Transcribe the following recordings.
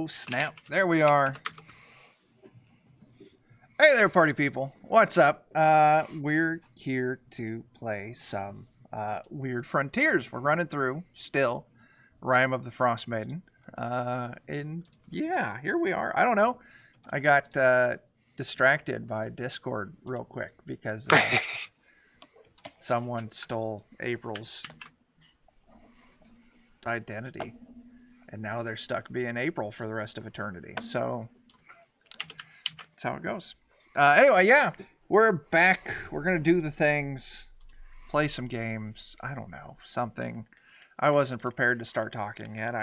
Oh, snap. There we are. Hey there, party people. What's up? We're here to play some Weird Frontiers. We're running through, still, Rime of the Frostmaiden. And yeah, here we are. I don't know. I got distracted by Discord real quick because someone stole April's identity. And now they're stuck being April for the rest of eternity. So that's how it goes. Anyway, yeah, we're back. We're going to do the things, play some games. I don't know, something. I wasn't prepared to start talking yet.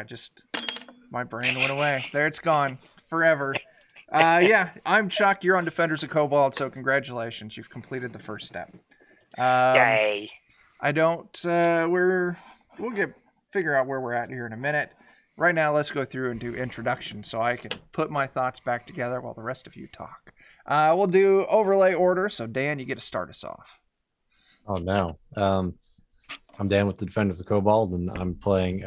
My brain went away. There, it's gone forever. Yeah, I'm Chuck. You're on Defenders of Cobalt, so congratulations. You've completed the first step. Yay. We'll figure out where we're at here in a minute. Right now, let's go through and do introductions so I can put my thoughts back together while the rest of you talk. We'll do overlay order. So, Dan, you get to start us off. Oh, no. I'm Dan with the Defenders of Cobalt, and I'm playing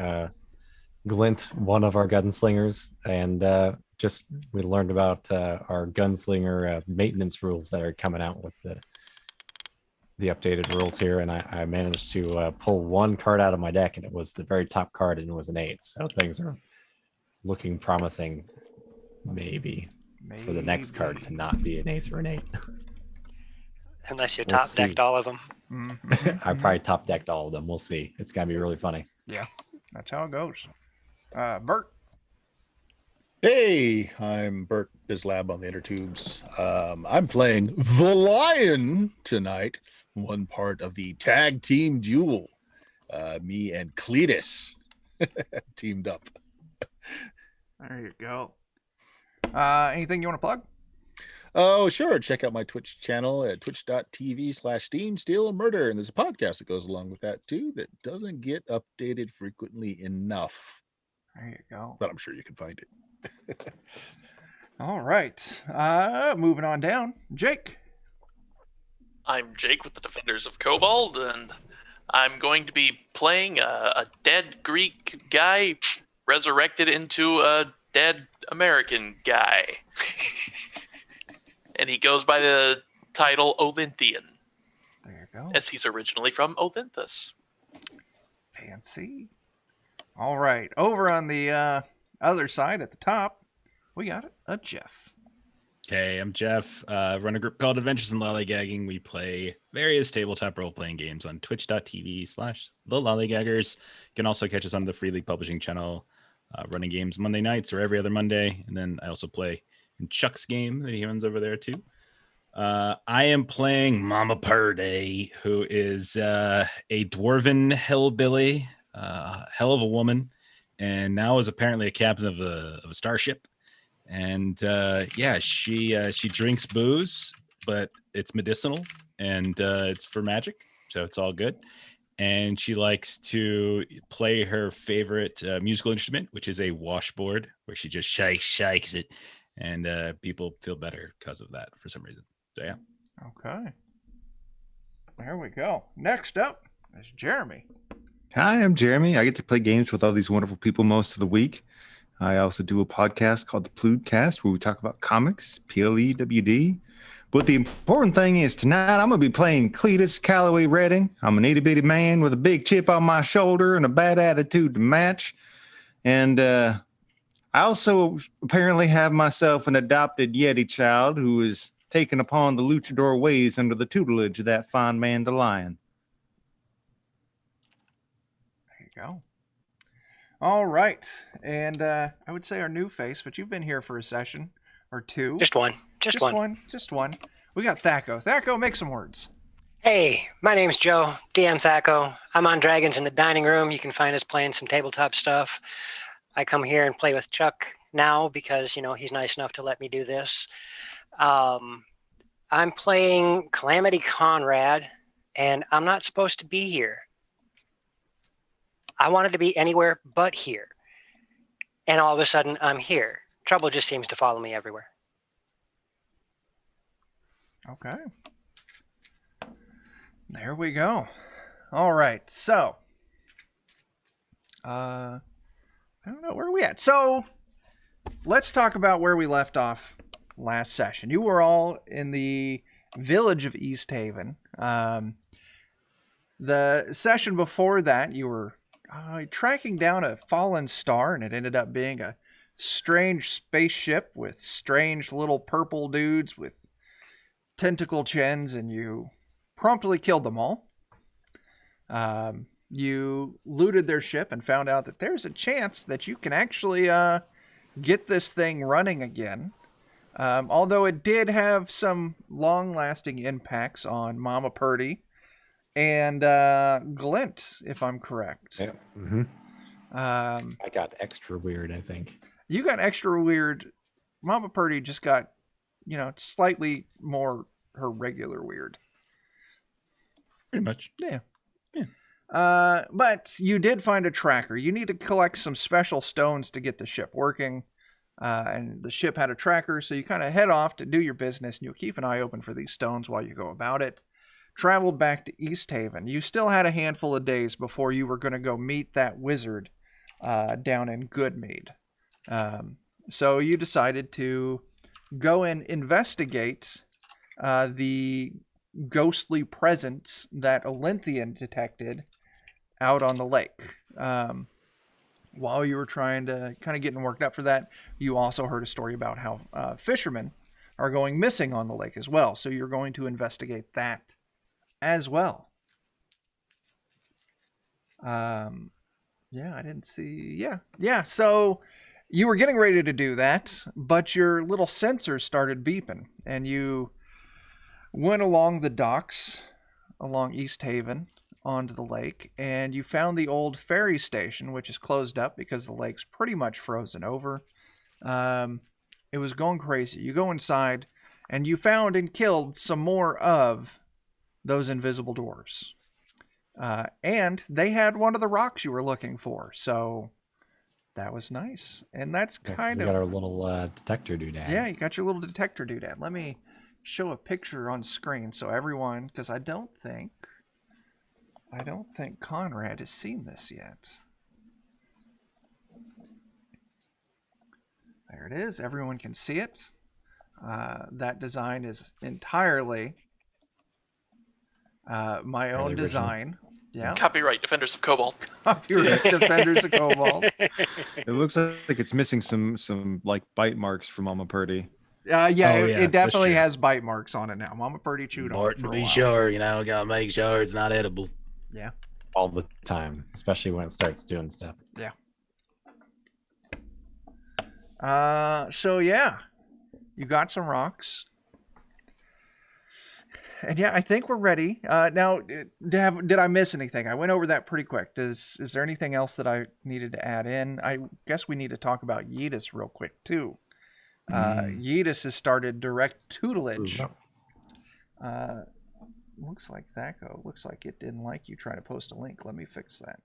Glint, one of our gunslingers. And we learned about our gunslinger maintenance rules that are coming out with the updated rules here. And I managed to pull one card out of my deck, and it was the very top card, and it was an 8. So things are looking promising, maybe. For the next card to not be an ace or an 8. Unless you top decked all of them. Mm-hmm. I probably top decked all of them. We'll see. It's gonna be really funny. Yeah, that's how it goes. Bert. Hey, I'm Bert Bislab on the Inner Tubes. I'm playing the Lion tonight, one part of the tag team duel. Me and Cletus teamed up. There you go. Anything you want to plug? Oh, sure. Check out my Twitch channel at twitch.tv/Steam Steal and Murder. And there's a podcast that goes along with that, too, that doesn't get updated frequently enough. There you go. But I'm sure you can find it. All right. Moving on down. Jake. I'm Jake with the Defenders of Cobalt, and I'm going to be playing a dead Greek guy resurrected into a dead American guy. And he goes by the title Olynthian. There you go. As he's originally from Olympus. Fancy. All right. Over on the other side at the top, we got a Jeff. Okay, I'm Jeff. Run a group called Adventures in Lollygagging. We play various tabletop role-playing games on twitch.tv/thelollygaggers. You can also catch us on the Free League Publishing channel, running games Monday nights or every other Monday. And then I also play in Chuck's game that he runs over there too. I am playing Mama Purday, who is a dwarven hillbilly, hell of a woman, and now is apparently a captain of a starship. And she drinks booze, but it's medicinal and it's for magic, so it's all good. And she likes to play her favorite musical instrument, which is a washboard, where she just shakes it, and people feel better because of that for some reason. So yeah. Okay. There we go. Next up is Jeremy. Hi, I'm Jeremy. I get to play games with all these wonderful people most of the week. I also do a podcast called the Pludecast, where we talk about comics, PLEWD. But the important thing is tonight I'm going to be playing Cletus Calloway Redding. I'm an itty-bitty man with a big chip on my shoulder and a bad attitude to match. And I also apparently have myself an adopted Yeti child who is taken upon the luchador ways under the tutelage of that fine man, the Lion. There you go. All right. And I would say our new face, but you've been here for a session or two. Just one. Just one. We got Thaco. Thaco, make some words. Hey, my name's Joe, DM Thaco. I'm on Dragons in the Dining Room. You can find us playing some tabletop stuff. I come here and play with Chuck now because, he's nice enough to let me do this. I'm playing Calamity Conrad, and I'm not supposed to be here. I wanted to be anywhere but here. And all of a sudden, I'm here. Trouble just seems to follow me everywhere. Okay. There we go. All right. So, I don't know. Where are we at? So, let's talk about where we left off last session. You were all in the village of East Haven. The session before that, you were tracking down a fallen star, and it ended up being a strange spaceship with strange little purple dudes with tentacle chins, and you promptly killed them all. You looted their ship and found out that there's a chance that you can actually get this thing running again. Although it did have some long-lasting impacts on Mama Purdy and Glint, if I'm correct. Yeah. Mm-hmm. I got extra weird, I think. You got extra weird. Mama Purdy just got, slightly more her regular weird. Pretty much. Yeah. But you did find a tracker. You need to collect some special stones to get the ship working. And the ship had a tracker, so you kind of head off to do your business, and you'll keep an eye open for these stones while you go about it. Traveled back to East Haven. You still had a handful of days before you were going to go meet that wizard down in Goodmead. So you decided to go and investigate the ghostly presence that Olinthian detected out on the lake. While you were trying to kind of getting worked up for that, you also heard a story about how fishermen are going missing on the lake as well. So you're going to investigate that as well. I didn't see. Yeah. So you were getting ready to do that, but your little sensors started beeping, and you went along the docks along East Haven onto the lake, and you found the old ferry station, which is closed up because the lake's pretty much frozen over. It was going crazy. You go inside, and you found and killed some more of those invisible dwarves. And they had one of the rocks you were looking for, so that was nice. And that's kind of... We got our little detector doodad. Yeah, you got your little detector doodad. Let me show a picture on screen so everyone, because I don't think Conrad has seen this yet. There it is. Everyone can see it. That design is entirely my own design. Yeah. Copyright Defenders of Cobalt. Copyright Defenders of Cobalt. It looks like it's missing some like bite marks from Mama Purdy. It definitely has bite marks on it now. Mama Purdy chewed on it for a while. To be sure, gotta make sure it's not edible. Yeah. All the time, especially when it starts doing stuff. Yeah. So yeah, you got some rocks. And yeah, I think we're ready. Now, did I miss anything? I went over that pretty quick. Is there anything else that I needed to add in? I guess we need to talk about Yeetus real quick too. Yeetus has started direct tutelage. Looks like Thaco. Looks like it didn't like you trying to post a link. Let me fix that.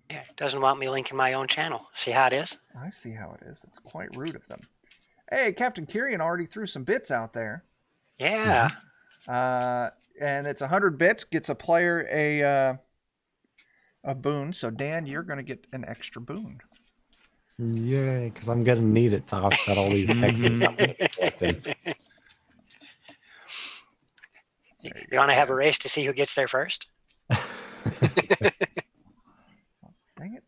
Yeah, it doesn't want me linking my own channel. See how it is? I see how it is. It's quite rude of them. Hey, Captain Kyrian already threw some bits out there. Yeah. And it's 100 bits, gets a player a boon. So Dan, you're going to get an extra boon. Yay, because I'm going to need it to offset all these hexes I'm collecting. You want to have a race to see who gets there first? Dang it.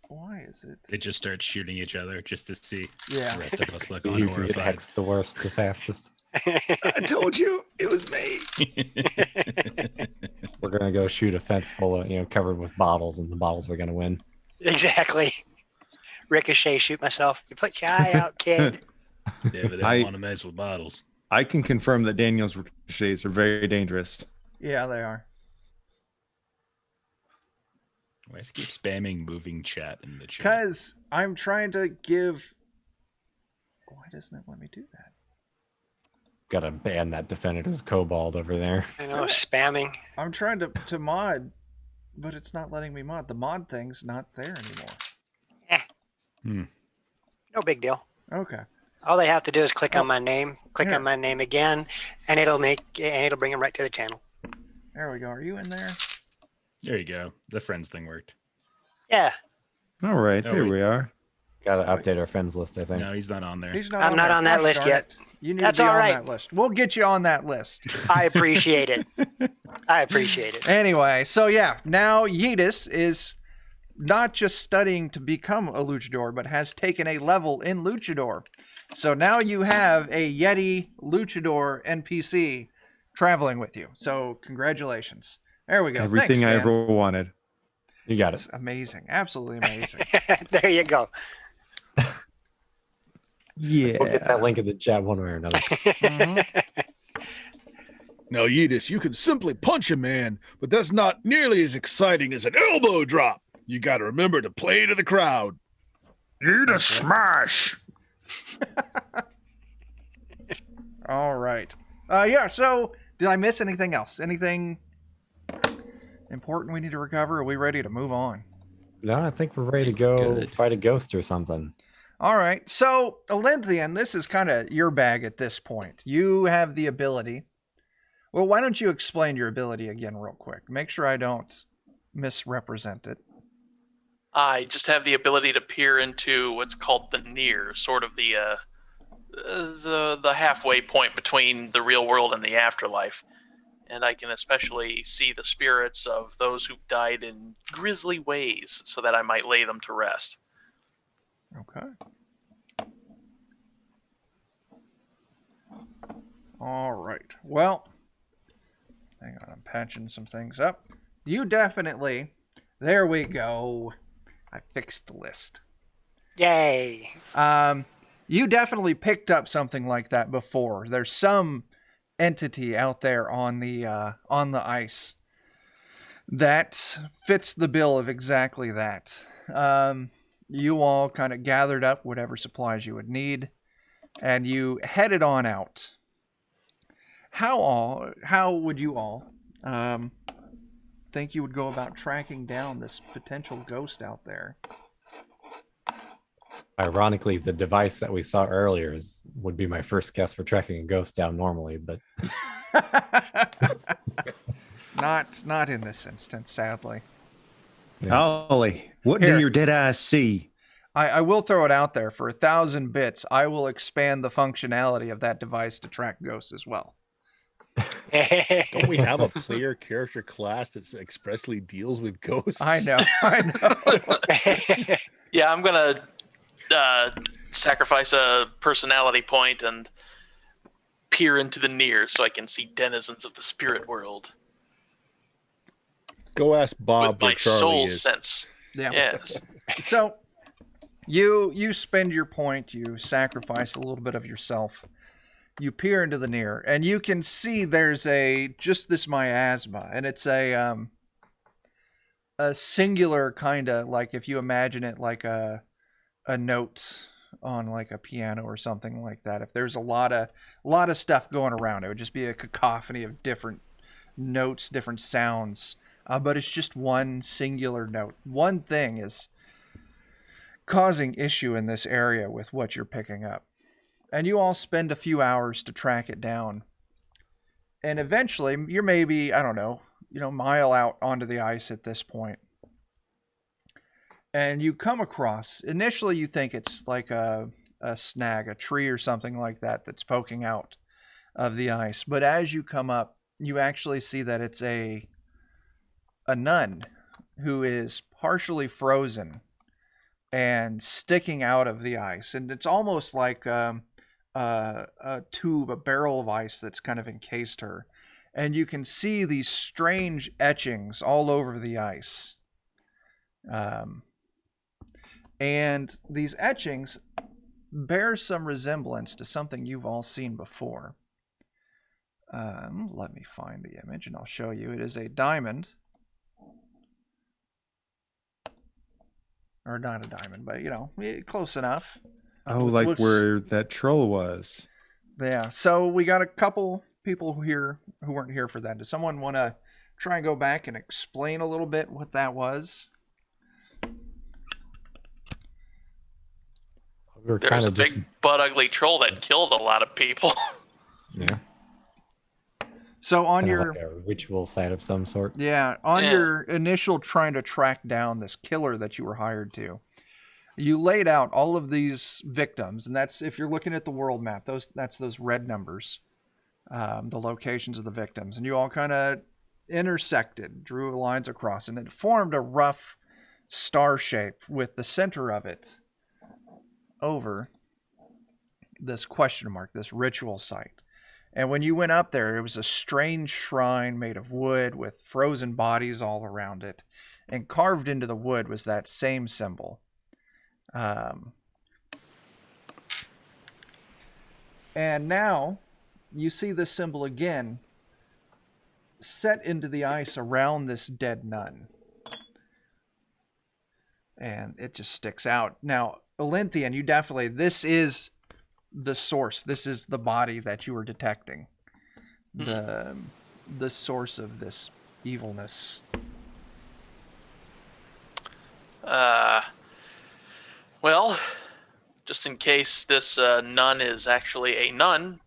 Why is it? It just starts shooting each other just to see Yeah. the rest of us look You get horrified. hex the worst, the fastest. I told you it was me. We're going to go shoot a fence full of, covered with bottles, and the bottles are going to win. Exactly. Ricochet, shoot myself. You put your eye out, kid. Yeah, but they don't want to mess with bottles. I can confirm that Daniel's ricochets are very dangerous. Yeah, they are. Why does he keep spamming moving chat in the chat? Because I'm trying to give... Why doesn't it let me do that? Got to ban that Defenders Cobalt over there. I know, spamming. I'm trying to mod, but it's not letting me mod. The mod thing's not there anymore. No big deal. Okay. All they have to do is click on my name, click Here. on my name again, and it'll bring them right to the channel. There we go. Are you in there? There you go. The friends thing worked. Yeah. All right, Oh, there wait. we are. Gotta update our friends list, I think. No, he's not on there. He's not I'm not there. on that Gosh list darn yet. it. You need That's to be all on right. that list. We'll get you on that list. I appreciate it. I appreciate it. Anyway, so yeah, now Yeetus is not just studying to become a luchador, but has taken a level in luchador. So now you have a Yeti luchador NPC traveling with you. So congratulations. There we go. Everything Thanks, I Dan. ever wanted. You got It's it. amazing. Absolutely amazing. There you go. Yeah. We'll get that link in the chat one way or another. Mhm. Now, Yidis, you can simply punch a man, but that's not nearly as exciting as an elbow drop. You got to remember to play to the crowd. Eat a smash. All right. Yeah, so did I miss anything else? Anything important we need to recover? Are we ready to move on? No, I think we're ready to go Good. fight a ghost or something. All right. So, Olenthian, this is kind of your bag at this point. You have the ability. Well, why don't you explain your ability again real quick? Make sure I don't misrepresent it. I just have the ability to peer into what's called the near, sort of the halfway point between the real world and the afterlife. And I can especially see the spirits of those who've died in grisly ways so that I might lay them to rest. Okay. All right. Well, hang on. I'm patching some things up. You definitely. There we go. I fixed the list. Yay. You definitely picked up something like that before. There's some entity out there on the ice that fits the bill of exactly that. You all kind of gathered up whatever supplies you would need, and you headed on out. How would you all think you would go about tracking down this potential ghost out there? Ironically, the device that we saw earlier would be my first guess for tracking a ghost down normally, but Not in this instance, sadly. Ollie, what Here. do your dead eyes see? I will throw it out there. For 1,000 bits, I will expand the functionality of that device to track ghosts as well. Don't we have a player character class that expressly deals with ghosts? I know. Yeah, I'm gonna sacrifice a personality point and peer into the near so I can see denizens of the spirit world Go ask Bob with my where Charlie soul is. sense. Yeah. Yes. So you spend your point, you sacrifice a little bit of yourself. You peer into the near, and you can see there's just this miasma, and it's a singular kind of, like, if you imagine it like a note on like a piano or something like that. If there's a lot of stuff going around, it would just be a cacophony of different notes, different sounds. But it's just one singular note. One thing is causing issue in this area with what you're picking up. And you all spend a few hours to track it down. And eventually, you're maybe, I don't know, mile out onto the ice at this point. And you come across, initially you think it's like a snag, a tree or something like that that's poking out of the ice. But as you come up, you actually see that it's a nun who is partially frozen and sticking out of the ice. And it's almost like a tube, a barrel of ice that's kind of encased her. And you can see these strange etchings all over the ice. And these etchings bear some resemblance to something you've all seen before. Let me find the image and I'll show you. It is a diamond. Or not a diamond, but close enough. Oh, With like looks- where that troll was. Yeah, so we got a couple people here who weren't here for that. Does someone want to try and go back and explain a little bit what that was? we were There's kind a of just big butt ugly troll that killed a lot of people. yeah, So on kind of your like a ritual site of some sort. Yeah, on Yeah. your initial trying to track down this killer that you were hired to, You laid out all of these victims, and that's, if you're looking at the world map, that's those red numbers, the locations of the victims, and you all kind of intersected, drew lines across, and it formed a rough star shape with the center of it over this question mark, this ritual site. And when you went up there, it was a strange shrine made of wood with frozen bodies all around it, and carved into the wood was that same symbol. And now you see this symbol again set into the ice around this dead nun. And it just sticks out. Now, Olinthian, you definitely, this is the source. This is the body that you were detecting. The source of this evilness. Well, just in case this nun is actually a nun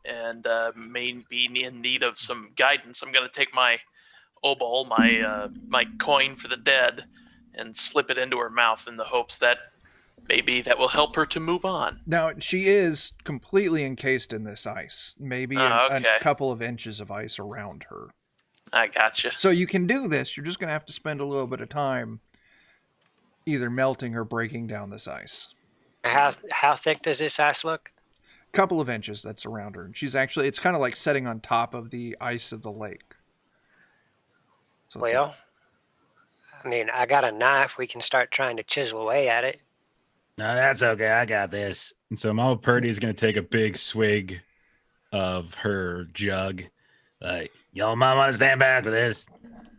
and may be in need of some guidance, I'm going to take my obol, my coin for the dead, and slip it into her mouth in the hopes that maybe that will help her to move on. Now, she is completely encased in this ice. Maybe a couple of inches of ice around her. I gotcha. So you can do this. You're just going to have to spend a little bit of time either melting or breaking down this ice. How thick does this ice look? Couple of inches that's around her. And she's actually, it's kind of like sitting on top of the ice of the lake. So well, I mean, I got a knife. We can start trying to chisel away at it. No, that's okay. I got this. And so Mama Purdy is going to take a big swig of her jug. Like, y'all might want to stand back with this.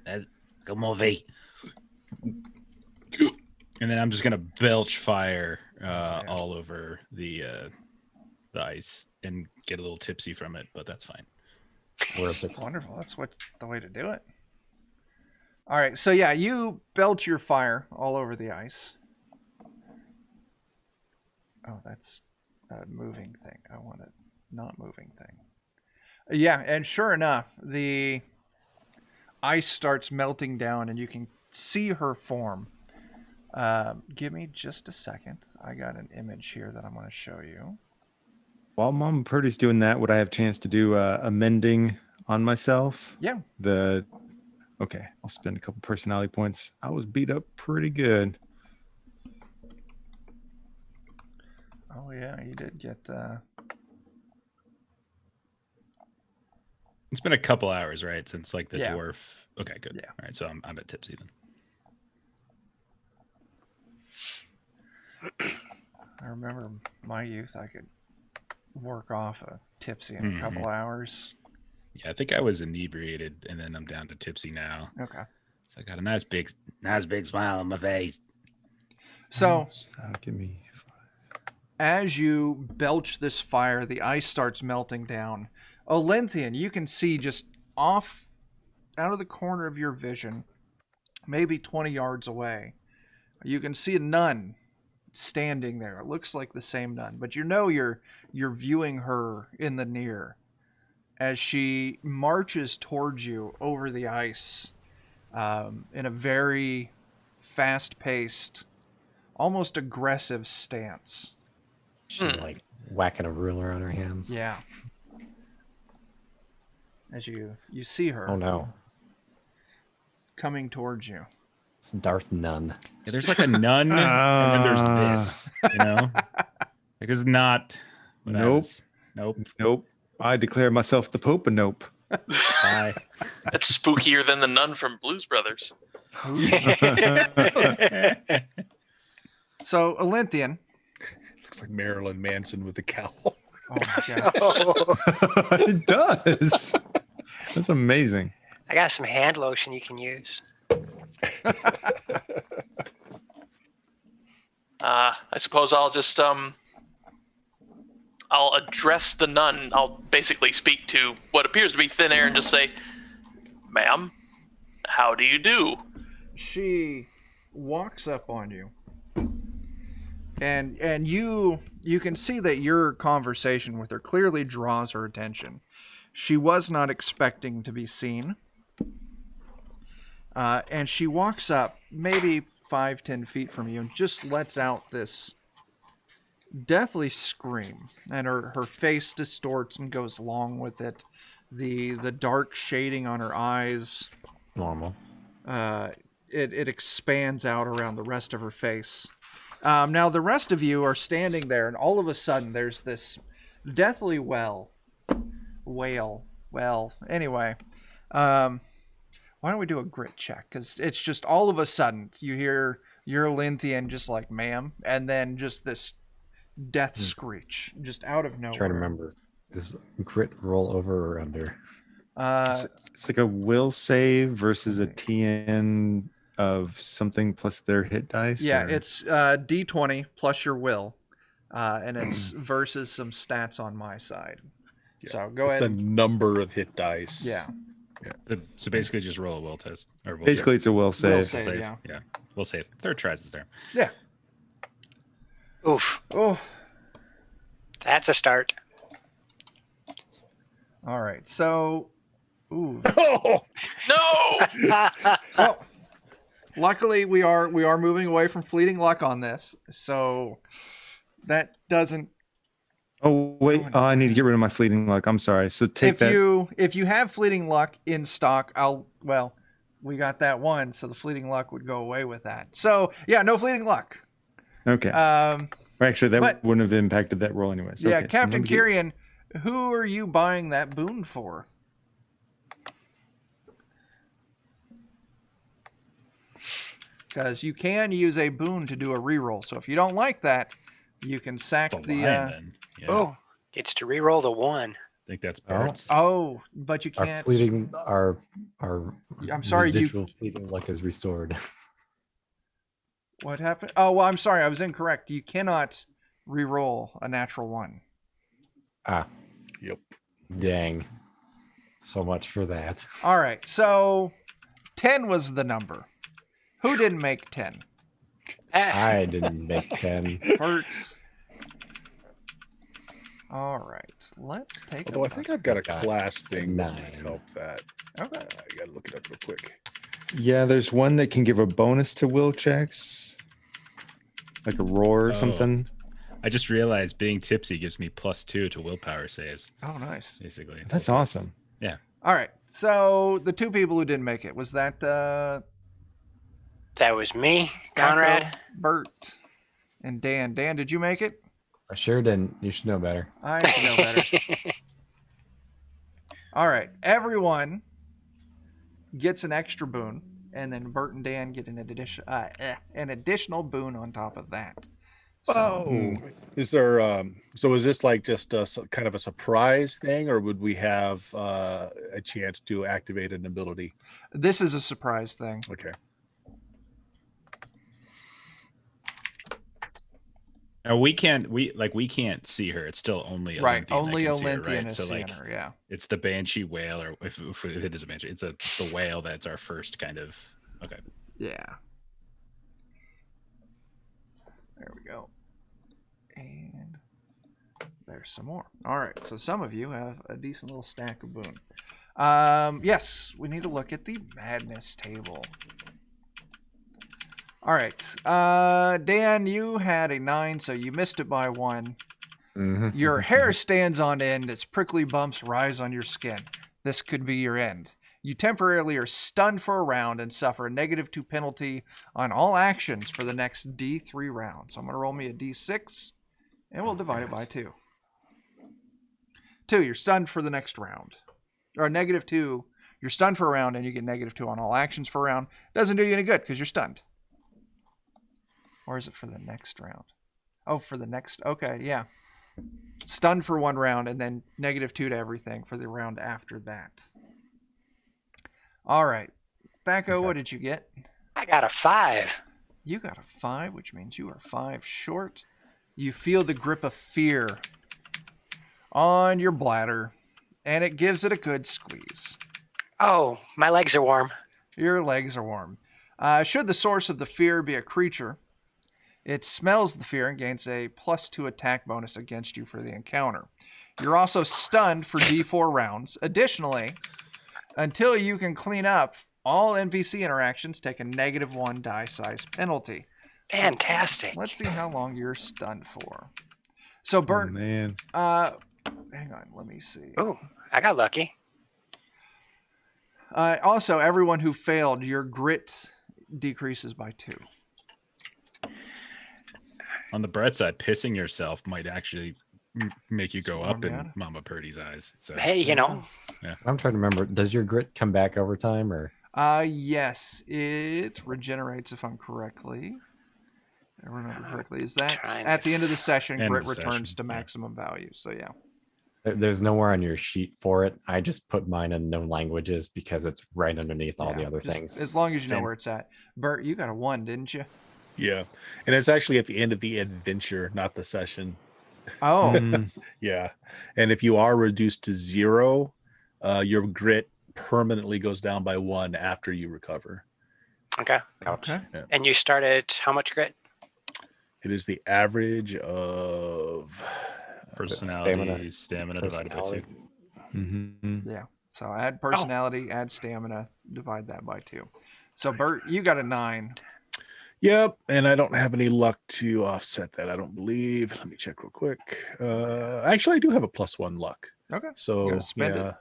That's good movie. And then I'm just going to belch fire all over the ice and get a little tipsy from it, but that's fine. Worth it. Wonderful. That's the way to do it. All right. So yeah, you belch your fire all over the ice. Oh, that's a moving thing. I want a not moving thing. Yeah, and sure enough, the ice starts melting down, and you can see her form. Give me just a second. I got an image here that I'm going to show you. While Mama Purdy's doing that, would I have a chance to do a mending on myself? Yeah. Okay, I'll spend a couple personality points. I was beat up pretty good. Oh yeah, you did get. It's been a couple hours, right, since like the Yeah. dwarf. Okay, good. Yeah. All right, so I'm a bit tipsy then. I remember my youth. I could work off a tipsy in a couple hours. Yeah, I think I was inebriated, and then I'm down to tipsy now. Okay. So I got a nice big smile on my face. So, give me. as you belch this fire, the ice starts melting down. Olinthian, you can see just off out of the corner of your vision, maybe 20 yards away, you can see a nun standing there. It looks like the same nun, but you know you're viewing her in the near as she marches towards you over the ice in a very fast-paced, almost aggressive stance. She's like whacking a ruler on her hands. Yeah. As you see her. Oh no. Coming towards you. It's Darth Nun. Yeah, there's like a nun, and then there's this. You know, like it's not. Nope. Nope. I declare myself the Pope, and nope. Bye. That's spookier than the nun from Blues Brothers. So, Olinthian. Looks like Marilyn Manson with a cowl. Oh my gosh. It does. That's amazing. I got some hand lotion you can use. I suppose I'll just I'll address the nun. I'll basically speak to what appears to be thin air and just say, "Ma'am, how do you do?" She walks up on you. And you can see that your conversation with her clearly draws her attention. She was not expecting to be seen. And she walks up maybe 5-10 feet from you and just lets out this deathly scream, and her face distorts and goes along with it. The dark shading on her eyes, Normal. it expands out around the rest of her face. Now the rest of you are standing there, and all of a sudden there's this deathly wail. Well, anyway, why don't we do a grit check? Because it's just all of a sudden you hear your Linthian just like, ma'am, and then just this death screech just out of nowhere. Trying to remember. Is grit roll over or under? It's like a will save versus a TN of something plus their hit dice. Yeah, or- it's D20 plus your will, and it's versus some stats on my side. Yeah, So go it's ahead. the number of hit dice. Yeah, So basically, just roll a will test. Or will basically it's a will save. will save. Yeah. Yeah. We'll save. Third tries is there. Yeah. Oof. Oh, That's a start. all right. So, ooh. Oh, No! Well, luckily we are moving away from fleeting luck on this, so that doesn't. Oh wait, I need to get rid of my fleeting luck. I'm sorry. So take If that. you have fleeting luck in stock, we got that one, so the fleeting luck would go away with that. So yeah, no fleeting luck. Okay. Actually, that but- wouldn't have impacted that roll anyways. Yeah, Okay, so Captain let me get- Kyrian, who are you buying that boon for? Because you can use a boon to do a reroll. So if you don't like that, you can sack The the. lion, then. Yeah. Oh, gets to re-roll the 1. I think that's Oh. Bart's. Oh, but you Our can't. fleeting, our I'm sorry, you- residual fleeting luck is restored. What happened? Oh, well, I'm sorry, I was incorrect. You cannot reroll a natural 1. Ah, yep. dang. So much for that. All right, so 10 was the number. Who didn't make 10? I didn't make 10. Hurts. All right, let's take. Although I think I've got a Got class thing that 9. might help that. Okay. I gotta look it up real quick. Yeah, there's one that can give a bonus to will checks, like a roar or Oh. something. I just realized being tipsy gives me +2 to willpower saves, Oh, nice. basically. That's awesome. All right, so the two people who didn't make it, was that That was me, Taco, Conrad. Bert, and Dan? Dan, did you make it? I sure didn't. You should know better. I should know better. All right, everyone gets an extra boon, and then Bert and Dan get an additional boon on top of that. So, Is there so is this like just kind of a surprise thing, or would we have a chance to activate an ability? this is a surprise thing. Okay. Now we can't see her. It's still only Right, Olympian that only can see her, Olympian right? is So seeing like her, yeah. it's the banshee whale, or if it is a banshee, it's the whale that's our first kind of. Okay. Yeah. There we go. And there's some more. All right, so some of you have a decent little stack of boon. Yes, we need to look at the madness table. All right, Dan, you had a 9, so you missed it by 1. Mhm. Your hair stands on end as prickly bumps rise on your skin. This could be your end. You temporarily are stunned for a round and suffer a -2 penalty on all actions for the next D3 rounds. So I'm going to roll me a D6, and we'll divide it by 2. 2, you're stunned for the next round. Or -2, you're stunned for a round, and you get -2 on all actions for a round. Doesn't do you any good because you're stunned. Or is it for the next round? Oh, for the next... Okay, yeah. Stunned for 1 round, and then -2 to everything for the round after that. All right. Thaco, Okay. what did you get? I got a 5. You got a 5, which means you are 5 short. You feel the grip of fear on your bladder, and it gives it a good squeeze. Oh, my legs are warm. Your legs are warm. Should the source of the fear be a creature, it smells the fear and gains a +2 attack bonus against you for the encounter. You're also stunned for D4 rounds. Additionally, until you can clean up All NPC interactions take a -1 die size penalty. So Fantastic. let's see how long you're stunned for. So Oh, Bert, man. hang on, let me see. Ooh, I got lucky. Also, everyone who failed, your grit decreases by 2. On the bright side, pissing yourself might actually make you go up Warm you in out. Mama Purdy's eyes. So Hey, you know, I'm trying to remember. Does your grit come back over time, or Yes, it regenerates if I'm I remember correctly. Is that Trying at to the end of the session, End grit of the returns session, to yeah. maximum value. So yeah. there's nowhere on your sheet for it? I just put mine in known languages because it's right underneath all the Yeah, other just things. as long as you know Same. where it's at. Bert, you got a 1, didn't you? Yeah, and it's actually at the end of the adventure, not the session. Oh, Mm, Yeah, and if you are reduced to 0, your grit permanently goes down by 1 after you recover. okay. Ouch. okay. And you started how much grit? It is the average of personality, stamina divided by 2. Mm-hmm. Yeah. So add personality, add stamina, divide that by 2. So Bert, you got a 9. Yep, and I don't have any luck to offset that, I don't believe. Let me check real quick. Actually, I do have a +1 luck. Okay. So You gotta spend it. yeah.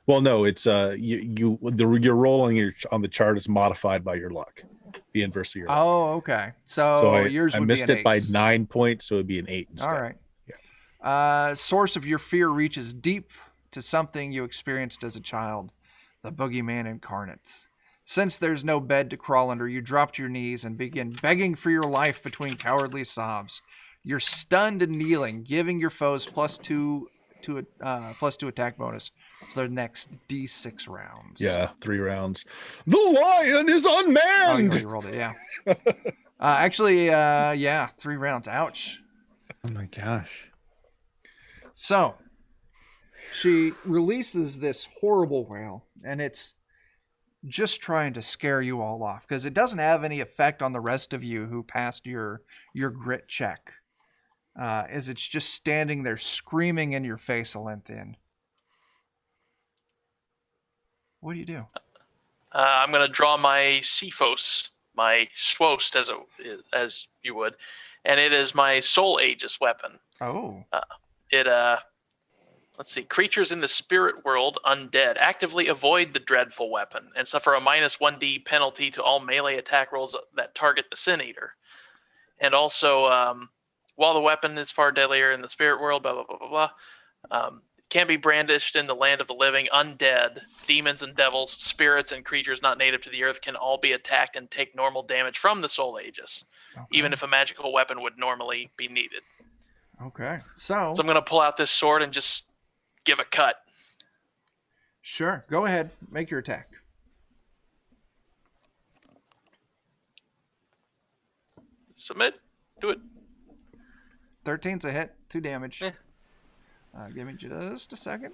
Well, no, it's your roll on the chart is modified by your luck, the inverse of your luck. Oh, okay. So, So yours I would missed be an it by 8. 9 points, so it'd be an 8 instead. All right. Yeah. Source of your fear reaches deep to something you experienced as a child, the boogeyman incarnate. Since there's no bed to crawl under, you drop to your knees and begin begging for your life between cowardly sobs. You're stunned and kneeling, giving your foes +2 attack bonus for the next D6 rounds. Yeah, 3 rounds. The lion is Oh, you unmanned. already rolled it, yeah. Actually, yeah, 3 rounds. Ouch. Oh, my gosh. So, she releases this horrible wail, and it's just trying to scare you all off because it doesn't have any effect on the rest of you who passed your grit check. As it's just standing there screaming in your face, Alenthian. What do you do? I'm going to draw my Cephos, my Swost, as you would, and it is my Soul Aegis weapon. Oh, Let's see. Creatures in the spirit world, undead, actively avoid the dreadful weapon and suffer a -1d penalty to all melee attack rolls that target the Sin Eater. And also, while the weapon is far deadlier in the spirit world, blah, blah, blah, blah, blah, can be brandished in the land of the living, undead, demons and devils, spirits, and creatures not native to the earth can all be attacked and take normal damage from the Soul Aegis, okay. even if a magical weapon would normally be needed. Okay. So I'm going to pull out this sword and just give a cut. Sure. Go ahead. Make your attack. Submit. Do it. 13's a hit. 2 damage. Eh. Give me just a second.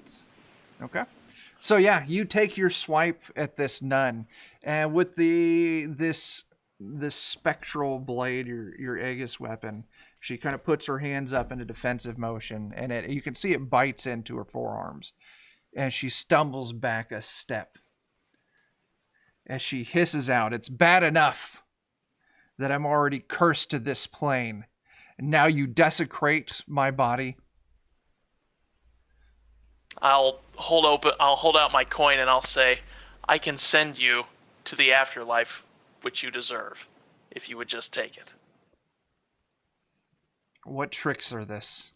Okay. So yeah, you take your swipe at this nun, and with this spectral blade, your Aegis weapon, she kind of puts her hands up in a defensive motion, and you can see it bites into her forearms, and she stumbles back a step. As she hisses out, "It's bad enough that I'm already cursed to this plane, and now you desecrate my body." I'll hold out my coin and I'll say, I can send you to the afterlife which you deserve, if you would just take it. What tricks are this?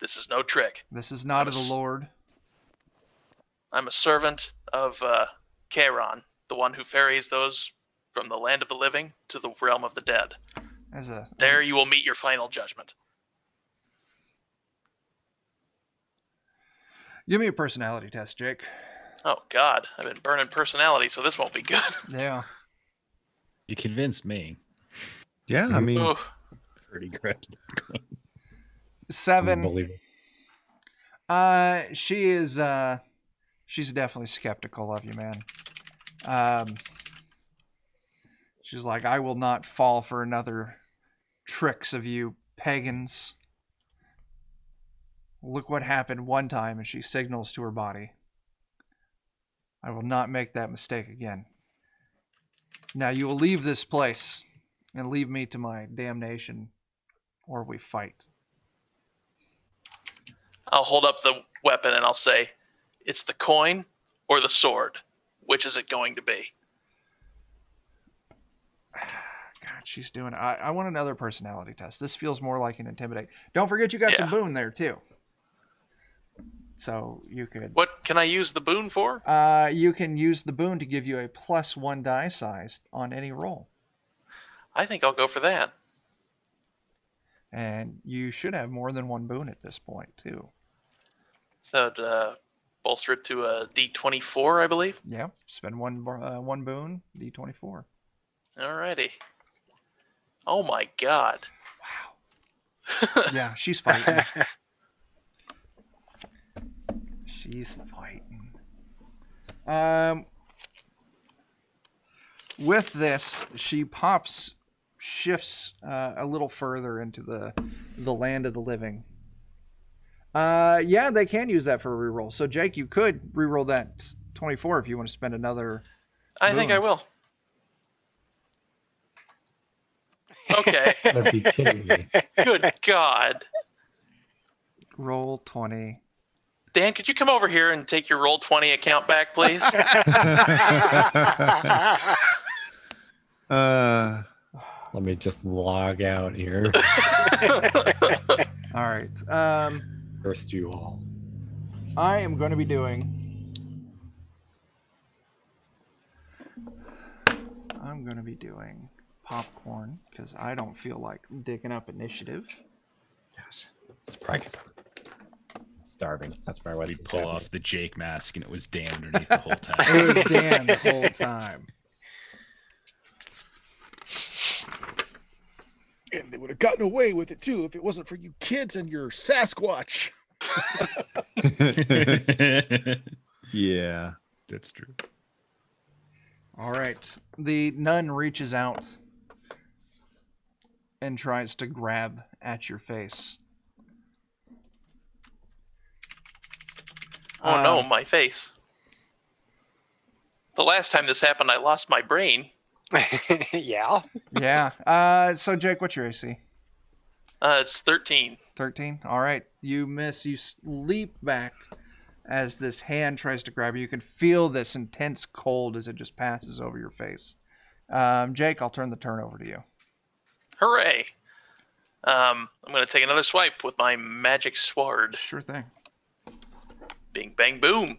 This is no trick. This is not of the Lord. I'm a servant of Charon, the one who ferries those from the land of the living to the realm of the dead. There you will meet your final judgment. Give me a personality test, Jake. Oh, God. I've been burning personality, so this won't be good. Yeah. You convinced me. Yeah, I mean, Ooh. Pretty grabs. 7. Unbelievable. She is she's definitely skeptical of you, man. She's like, I will not fall for another tricks of you pagans. Look what happened one time, and she signals to her body. I will not make that mistake again. Now you will leave this place and leave me to my damnation, or we fight. I'll hold up the weapon and I'll say, it's the coin or the sword. Which is it going to be? God, she's doing. I want another personality test. This feels more like an intimidate. Don't forget you got some boon there too. So you could. What can I use the boon for? You can use the boon to give you a +1 die size on any roll, I think I'll go for that. and you should have more than one boon at this point too. So bolster it to a D24, I believe. Yeah, spend one boon, D24. Alrighty. Oh my god. Wow. Yeah, she's fighting. She's fighting. With this, she shifts a little further into the land of the living. Yeah, they can use that for a reroll. So Jake, you could reroll that 24 if you want to spend another. I think I will. Okay. That'd be kidding me. Good God. Roll 20. Dan, could you come over here and take your Roll20 account back, please? Let me just log out here. All right. First you all. I am going to be doing. I'm going to be doing popcorn because I don't feel like digging up initiative. Gosh, it's probably 'cause I'm starving. That's probably why We this is pull happening. off the Jake mask and it was Dan underneath the whole time. It was Dan the whole time. And they would have gotten away with it too if it wasn't for you kids and your Sasquatch. Yeah. That's true. All right. The nun reaches out and tries to grab at your face. Oh no, my face. The last time this happened, I lost my brain. Yeah. Yeah. So Jake, what's your AC? It's 13. 13. All right. You miss. You leap back as this hand tries to grab you. You can feel this intense cold as it just passes over your face. Jake, I'll turn the turn over to you. Hooray. I'm going to take another swipe with my magic sword. Sure thing. Bing, bang, boom.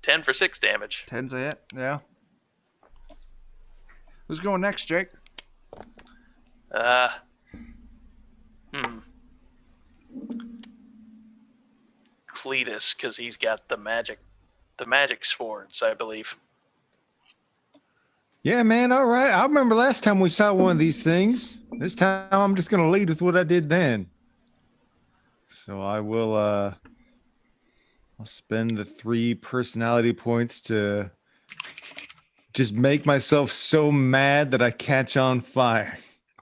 10 for 6 damage. 10's a hit. Yeah. Who's going next, Jake? Cletus, because he's got the magic swords, I believe. Yeah, man. All right. I remember last time we saw one of these things. This time I'm just going to lead with what I did then. So I will, I'll spend the 3 personality points to just make myself so mad that I catch on fire.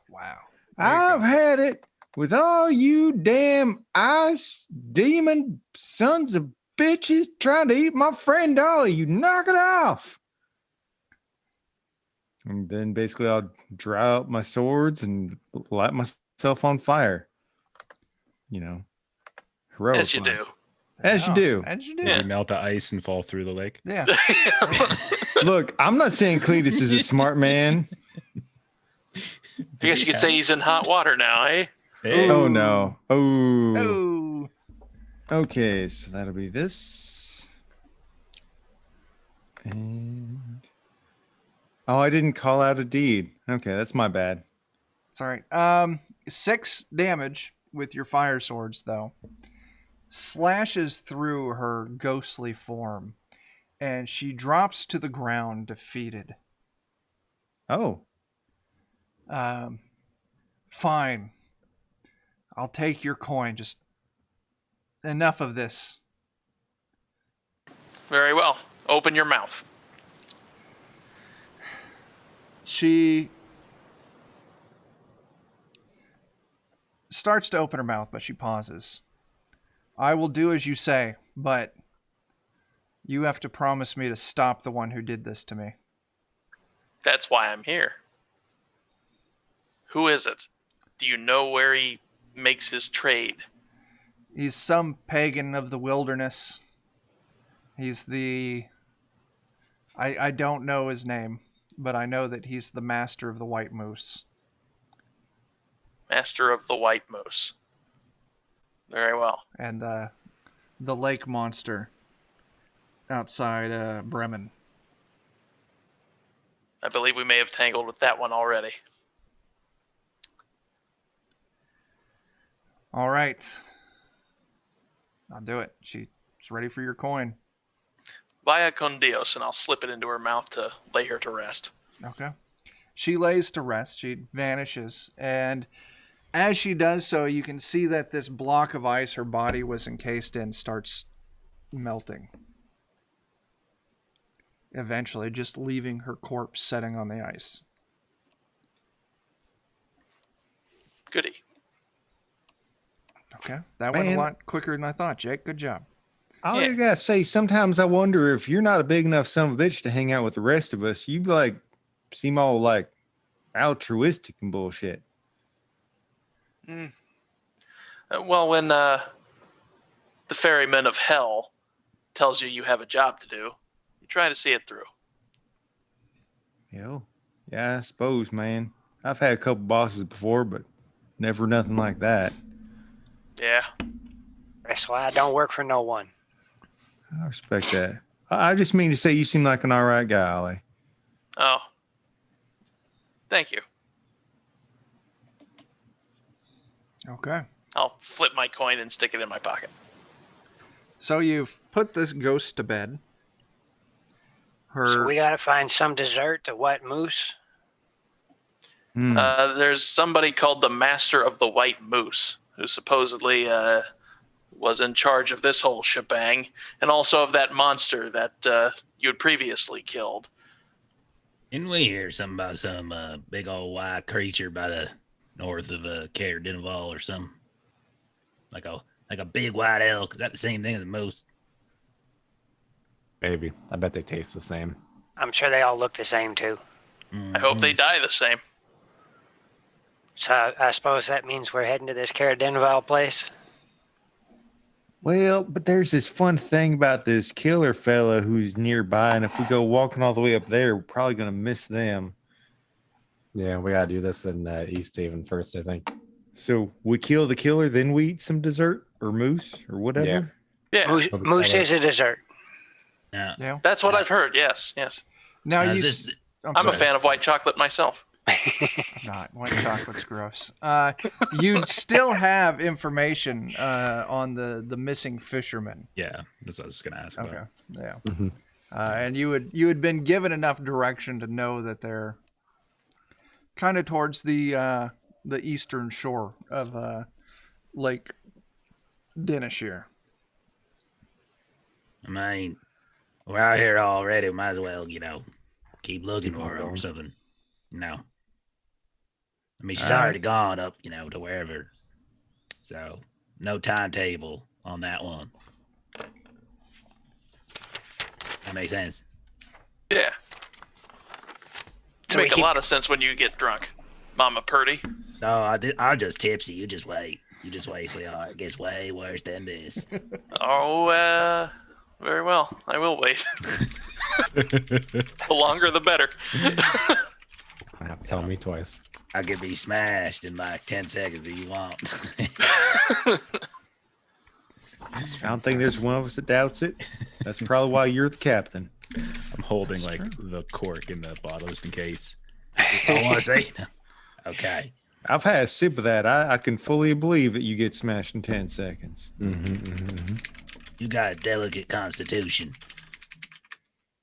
Wow. I've had it with all you damn ice demon sons of bitches trying to eat my friend Dolly. You knock it off. And then basically I'll draw out my swords and light myself on fire. You know, heroic. As you do. As you do. As you do. Does he melt the ice and fall through the lake? Yeah. Look, I'm not saying Cletus is a smart man. I guess you could say he's in hot water now, eh? Hey. Oh no. Oh. Oh. Okay, so that'll be this. And I didn't call out a deed. Okay, that's my bad. Sorry. 6 damage with your fire swords, though. Slashes through her ghostly form, and she drops to the ground defeated. Oh. Fine. I'll take your coin. Just enough of this. Very well. Open your mouth. She starts to open her mouth, but she pauses. I will do as you say, but You have to promise me to stop the one who did this to me. That's why I'm here. Who is it? Do you know where he makes his trade? He's some pagan of the wilderness. He's the... I don't know his name, but I know that he's the master of the White Moose. Master of the White Moose. Very well. And the lake monster outside Bremen. I believe we may have tangled with that one already. All right. I'll do it. She's ready for your coin. Vaya con Dios, and I'll slip it into her mouth to lay her to rest. Okay. She lays to rest. She vanishes. And as she does so, you can see that this block of ice her body was encased in starts melting. Eventually, just leaving her corpse setting on the ice. Goody. Okay. That went a Man. lot quicker than I thought, Jake. Good job. All Yeah. I gotta say, sometimes I wonder if you're not a big enough son of a bitch to hang out with the rest of us, you like seem all like altruistic and bullshit. Well, when the ferryman of hell tells you you have a job to do, you try to see it through. Yeah, I suppose, man. I've had a couple bosses before, but never nothing like that. Yeah. That's why I don't work for no one. I respect that. I just mean to say you seem like an all right guy, Ollie. Oh. Thank you. Okay. I'll flip my coin and stick it in my pocket. So you've put this ghost to bed. So we gotta find some dessert to White Moose. Hmm. There's somebody called the Master of the White Moose, who supposedly was in charge of this whole shebang, and also of that monster that you had previously killed. Didn't we hear something about some big old white creature by the north of Caer Dineval or something? Like a big white elk. Is that the same thing as a moose? Maybe. I bet they taste the same. I'm sure they all look the same too. I hope they die the same. So I suppose that means we're heading to this Caer Dineval place. Well, but there's this fun thing about this killer fella who's nearby, and if we go walking all the way up there, we're probably gonna miss them. Yeah, we gotta do this in East Haven first, I think. So we kill the killer, then we eat some dessert or moose or whatever. Yeah, Moose is a dessert. Yeah. Yeah. that's what I've heard. Yes. Now Now, you. is this- I'm a fan of white chocolate myself. I'm not. White chocolate's gross. You still have information on the missing fisherman. Yeah, that's what I was gonna ask about. Okay. Yeah. Mhm. And you had been given enough direction to know that they're kind of towards the eastern shore of Lake Dinishire. I mean, we're out here already. Might as well, keep looking Keep on for him or going. something. I mean, she's All right. already gone up, to wherever. So, no timetable on that one. That makes sense. Yeah. So we Make a keep- lot of sense when you get drunk, Mama Purdy. No, I'm just tipsy. You just wait. Sweetheart. It gets way worse than this. Oh, very well. I will wait. The longer, the better. Tell me twice. I could be smashed in like 10 seconds if you want. I don't think there's one of us that doubts it. That's probably why you're the captain. I'm holding the cork in the bottle just in case. I want to say no. Okay. I've had a sip of that. I can fully believe that you get smashed in 10 seconds. You got a delicate constitution.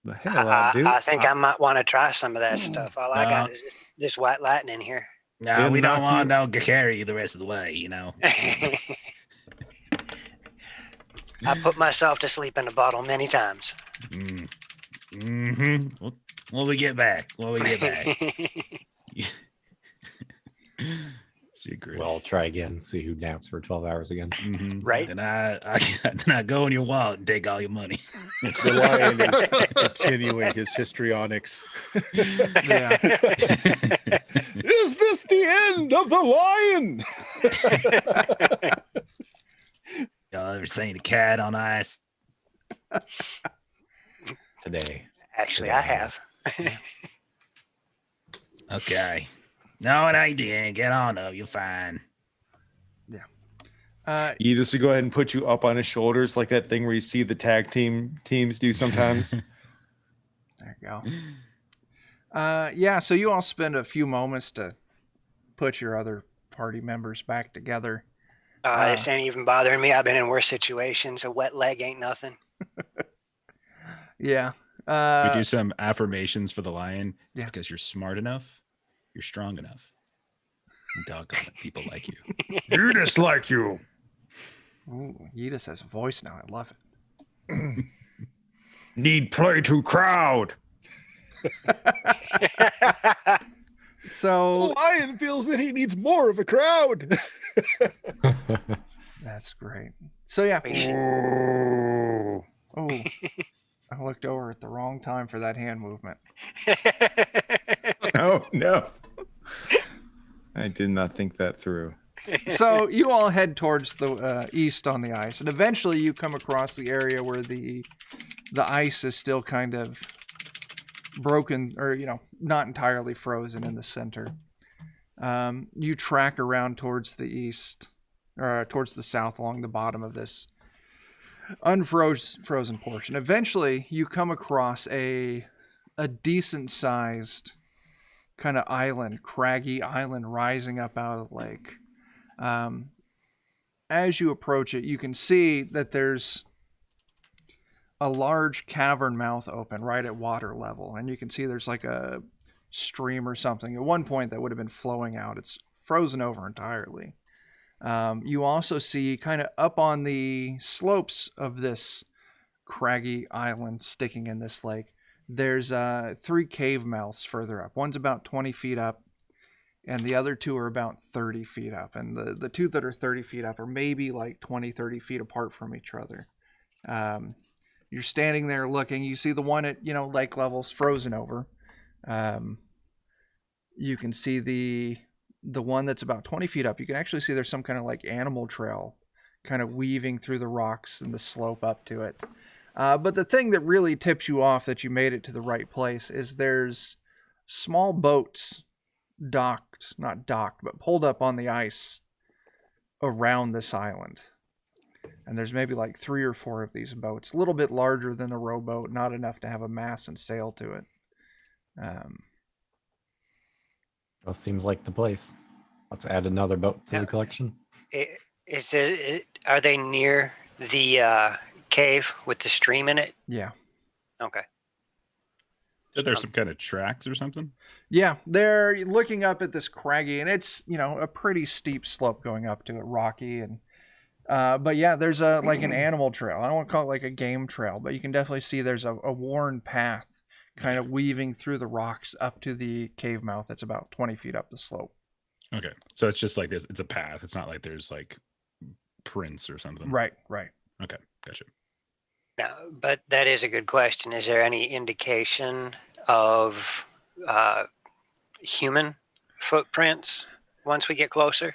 The hell I do. I think I might want to try some of that stuff. All I got is this white lightning here. No, It'll we don't knock want to carry you the rest of the way, I put myself to sleep in a bottle many times. When we get back. Secret. Well, I'll try again. See who naps for 12 hours again. Mhm. Right. Then I go in your wallet and take all your money. The lion is continuing his histrionics. Yeah. Is this the end of the lion? Y'all ever seen a cat on ice? Today. Actually, I have. Okay. No, it ain't the end. Get on up. You're fine. You just go ahead and put you up on his shoulders, like that thing where you see the tag teams do sometimes. There you go. Yeah, so you all spend a few moments to put your other party members back together. This ain't even bothering me. I've been in worse situations. A wet leg ain't nothing. Yeah. We do some affirmations for the lion. It's Yeah. because you're smart enough, you're strong enough, and doggone it, people like you. You dislike you. Ooh, Yedis has a voice now. I love it. Need play to crowd. So The lion feels that he needs more of a crowd. that's great. So yeah. Oh. Oh, I looked over at the wrong time for that hand movement. Oh no. I did not think that through. So you all head towards the east on the ice, and eventually you come across the area where the ice is still kind of broken, or not entirely frozen in the center. You track around towards the east, or towards the south along the bottom of this frozen portion. Eventually, you come across a decent sized kind of island, craggy island rising up out of the lake. As you approach it, you can see that there's a large cavern mouth open right at water level, and you can see there's like a stream or something at one point that would have been flowing out. It's frozen over entirely. You also see kind of up on the slopes of this craggy island sticking in this lake, there's 3 cave mouths further up. One's about 20 feet up, and the other 2 are about 30 feet up. And the 2 that are 30 feet up are maybe like 20, 30 feet apart from each other. You're standing there looking. You see the one at, lake level's frozen over. You can see the one that's about 20 feet up. You can actually see there's some kind of like animal trail kind of weaving through the rocks and the slope up to it. But the thing that really tips you off that you made it to the right place is there's small boats not docked, but pulled up on the ice around this island. And there's maybe like 3 or 4 of these boats, a little bit larger than a rowboat, not enough to have a mast and sail to it. Well, seems like the place. Let's add another boat to Yeah. the collection. Are they near the cave with the stream in it? Yeah. Okay. So there's some kind of tracks or something? Yeah, they're looking up at this craggy, and it's, a pretty steep slope going up to it, rocky, and but yeah, there's like an animal trail. I don't want to call it like a game trail, but you can definitely see there's a worn path kind of weaving through the rocks up to the cave mouth that's about 20 feet up the slope. Okay. So it's just like this. It's a path. It's not like there's like prints or something. Right. Okay. Gotcha. Now, but that is a good question. Is there any indication of human footprints once we get closer?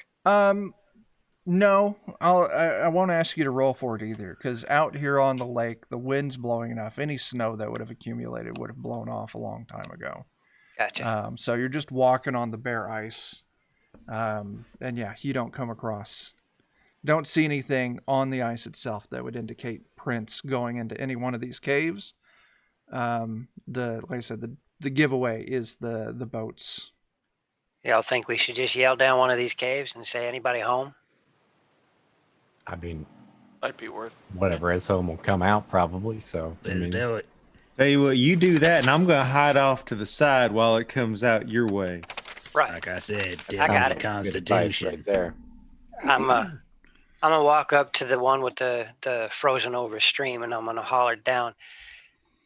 No, I won't ask you to roll for it either, because out here on the lake, the wind's blowing enough. Any snow that would have accumulated would have blown off a long time ago. Gotcha. So you're just walking on the bare ice. And yeah, you don't see anything on the ice itself that would indicate prints going into any one of these caves. Like I said, the giveaway is the boats. Y'all think we should just yell down one of these caves and say, anybody home? I mean, Might be worth. whatever is home will come out probably. So I Let's mean, do it. Tell you what, you do that, and I'm gonna hide off to the side while it comes out your way. Right. Like I said, I got the it. good advice Constitution. right there. I'm gonna walk up to the one with the frozen over stream, and I'm gonna holler down.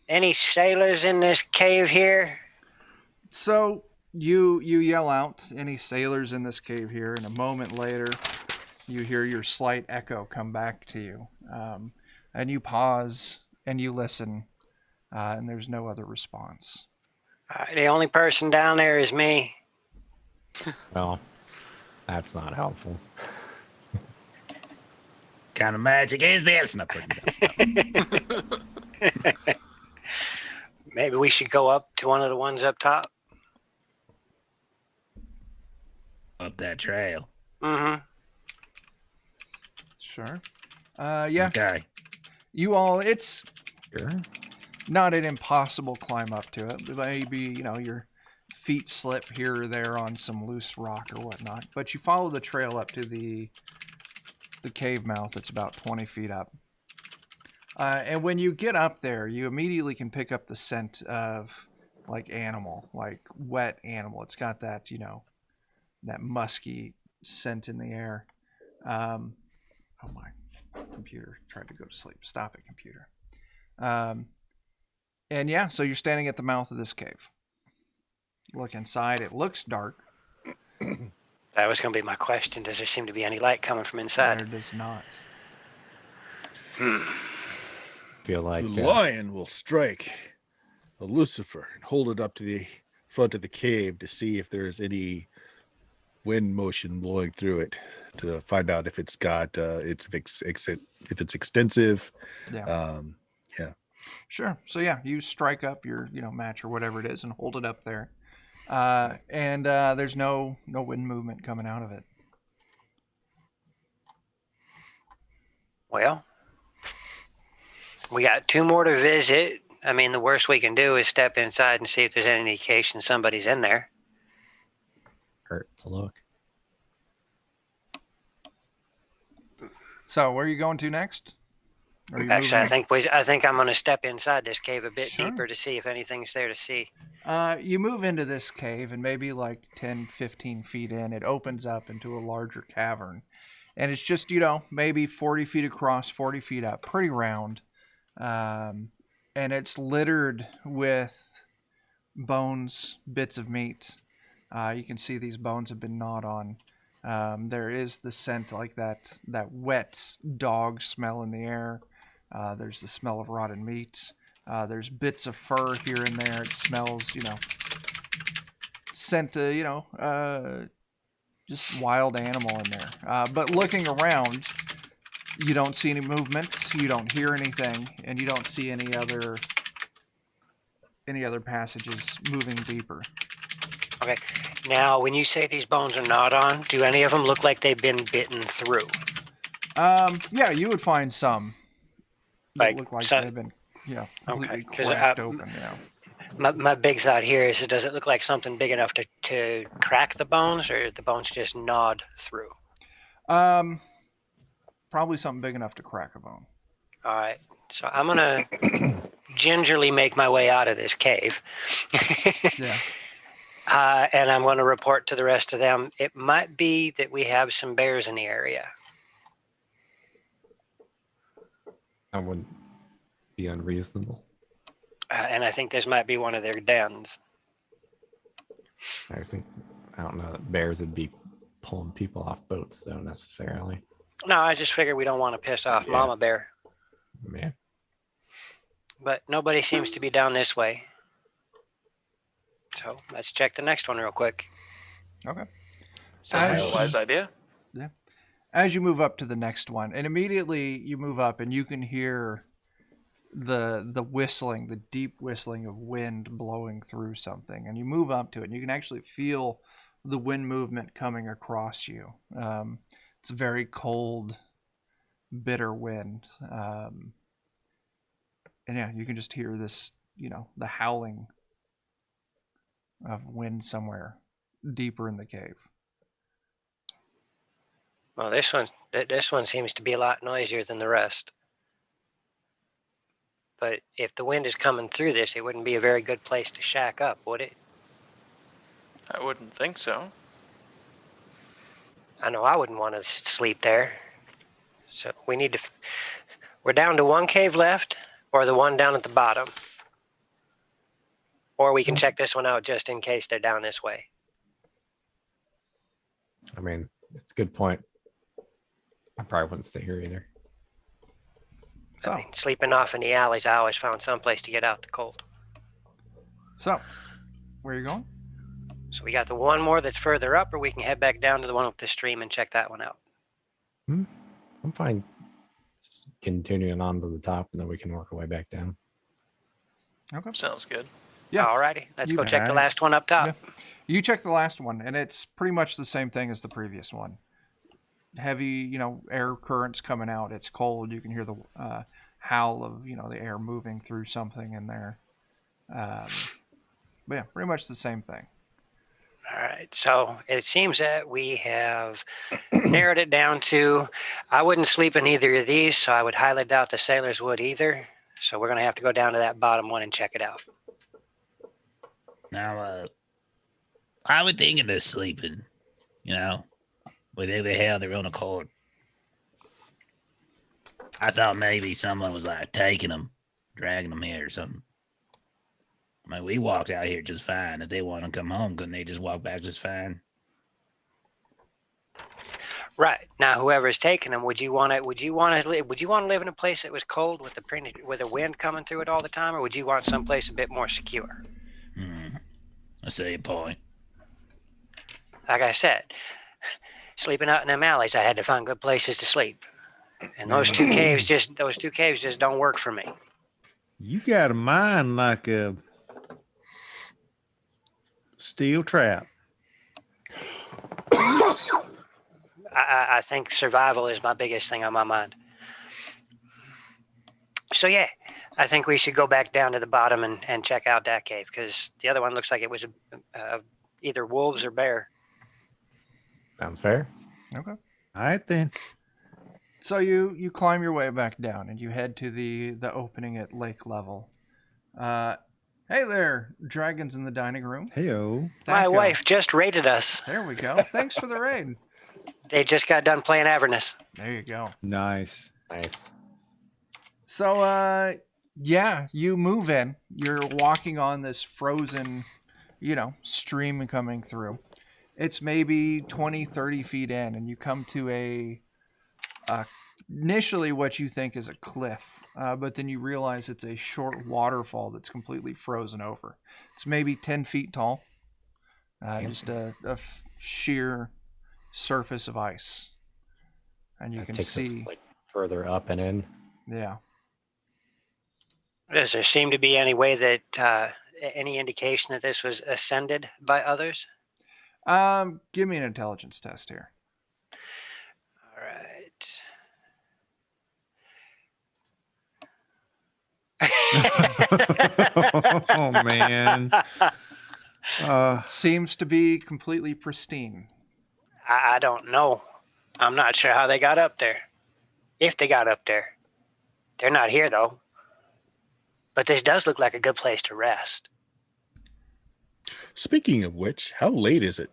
Any sailors in this cave here? So You yell out any sailors in this cave here, and a moment later, you hear your slight echo come back to you, and you pause and you listen, and there's no other response. The only person down there is me. Well, that's not helpful. Kind of magic is this? And I put it down. Maybe we should go up to one of the ones up top. Up that trail. Mm-hmm. Sure. Yeah. Okay. You all, it's Sure. not an impossible climb up to it. Maybe, your feet slip here or there on some loose rock or whatnot. But you follow the trail up to the cave mouth. It's about 20 feet up. And when you get up there, you immediately can pick up the scent of like animal, like wet animal. It's got that, that musky scent in the air. Oh, my computer tried to go to sleep. Stop it, computer. And yeah, so you're standing at the mouth of this cave. Look inside. It looks dark. That was going to be my question. Does there seem to be any light coming from inside? There does not. Feel like The lion will strike a Lucifer and hold it up to the front of the cave to see if there's any wind motion blowing through it, to find out if it's got if it's extensive. Yeah. Yeah. Sure. So yeah, you strike up your, match or whatever it is and hold it up there. And there's no wind movement coming out of it. Well, we got 2 more to visit. I mean, the worst we can do is step inside and see if there's any indication somebody's in there. hurt to look. So where are you going to next? Are you Actually, moving- I think I'm going to step inside this cave a bit Sure. deeper to see if anything's there to see. You move into this cave, and maybe like 10, 15 feet in, it opens up into a larger cavern. And it's just, maybe 40 feet across, 40 feet up, pretty round. And it's littered with bones, bits of meat. You can see these bones have been gnawed on. There is the scent, like that wet dog smell in the air. There's the smell of rotten meat. There's bits of fur here and there. It smells, scent, just wild animal in there. But looking around, you don't see any movement. You don't hear anything, and you don't see any other passages moving deeper. Okay. Now, when you say these bones are gnawed on, do any of them look like they've been bitten through? Yeah, you would find some that Like look like some- they've been, completely 'cause cracked open. My big thought here is, does it look like something big enough to crack the bones, or are the bones just gnawed through? Probably something big enough to crack a bone. All right. So I'm going to gingerly make my way out of this cave. Yeah. And I'm going to report to the rest of them. It might be that we have some bears in the area. That wouldn't be unreasonable. And I think this might be one of their dens. I don't know that bears would be pulling people off boats though necessarily. No, I just figured we don't want to piss off Yeah. Mama Bear. Yeah. But nobody seems to be down this way. So let's check the next one real quick. Okay. Sounds like As- a wise idea. As you move up to the next one, and immediately you move up, and you can hear the whistling, the deep whistling of wind blowing through something, and you move up to it, and you can actually feel the wind movement coming across you. It's a very cold, bitter wind, and yeah, you can just hear this, the howling of wind somewhere deeper in the cave. Well, this one seems to be a lot noisier than the rest. But if the wind is coming through this, it wouldn't be a very good place to shack up, would it? I wouldn't think so. I know I wouldn't want to sleep there. So we're down to one cave left, or the one down at the bottom. Or we can check this one out just in case they're down this way. I mean, it's a good point. I probably wouldn't stay here either. So, I mean, sleeping off in the alleys, I always found some place to get out the cold. where are you going? So we got the one more that's further up, or we can head back down to the one with the stream and check that one out. I'm fine just continuing on to the top, and then we can work our way back down. Okay. Sounds good. Yeah. Alrighty, let's You go check the alright. last one up top. Yeah. You check the last one, and it's pretty much the same thing as the previous one. Heavy, air currents coming out. It's cold. You can hear the howl of, the air moving through something in there. But yeah, pretty much the same thing. All right, so it seems that we have narrowed it down to, I wouldn't sleep in either of these, so I would highly doubt the sailors would either. So we're going to have to go down to that bottom one and check it out. Now, I would think of this sleeping, where they have their own accord. I thought maybe someone was like taking them, dragging them here or something. I mean, we walked out here just fine. If they want to come home, couldn't they just walk back just fine? Right now, whoever's taking them, would you want to live in a place that was cold with the wind coming through it all the time, or would you want someplace a bit more secure? I see your point. Like I said, sleeping out in them alleys, I had to find good places to sleep, and those two caves just don't work for me. You got a mind like a steel trap. I think survival is my biggest thing on my mind. So yeah, I think we should go back down to the bottom and check out that cave, because the other one looks like it was either wolves or bear. Sounds fair. Okay. All right then. So you climb your way back down, and you head to the opening at lake level. Hey there, dragons in the dining room. Heyo. My Thanko. wife just raided us. There we go. Thanks for the raid. They just got done playing Avernus. There you go. Nice. Nice. So, yeah, you move in. You're walking on this frozen, stream coming through. It's maybe 20, 30 feet in, and you come to initially what you think is a cliff, but then you realize it's a short waterfall that's completely frozen over. It's maybe 10 feet tall. Just a sheer surface of ice. And you That can takes see... us further up and in. Yeah. Does there seem to be any way that any indication that this was ascended by others? Give me an intelligence test here. All right. Oh man. Seems to be completely pristine. I don't know. I'm not sure how they got up there. If they got up there. They're not here, though. But this does look like a good place to rest. Speaking of which, how late is it?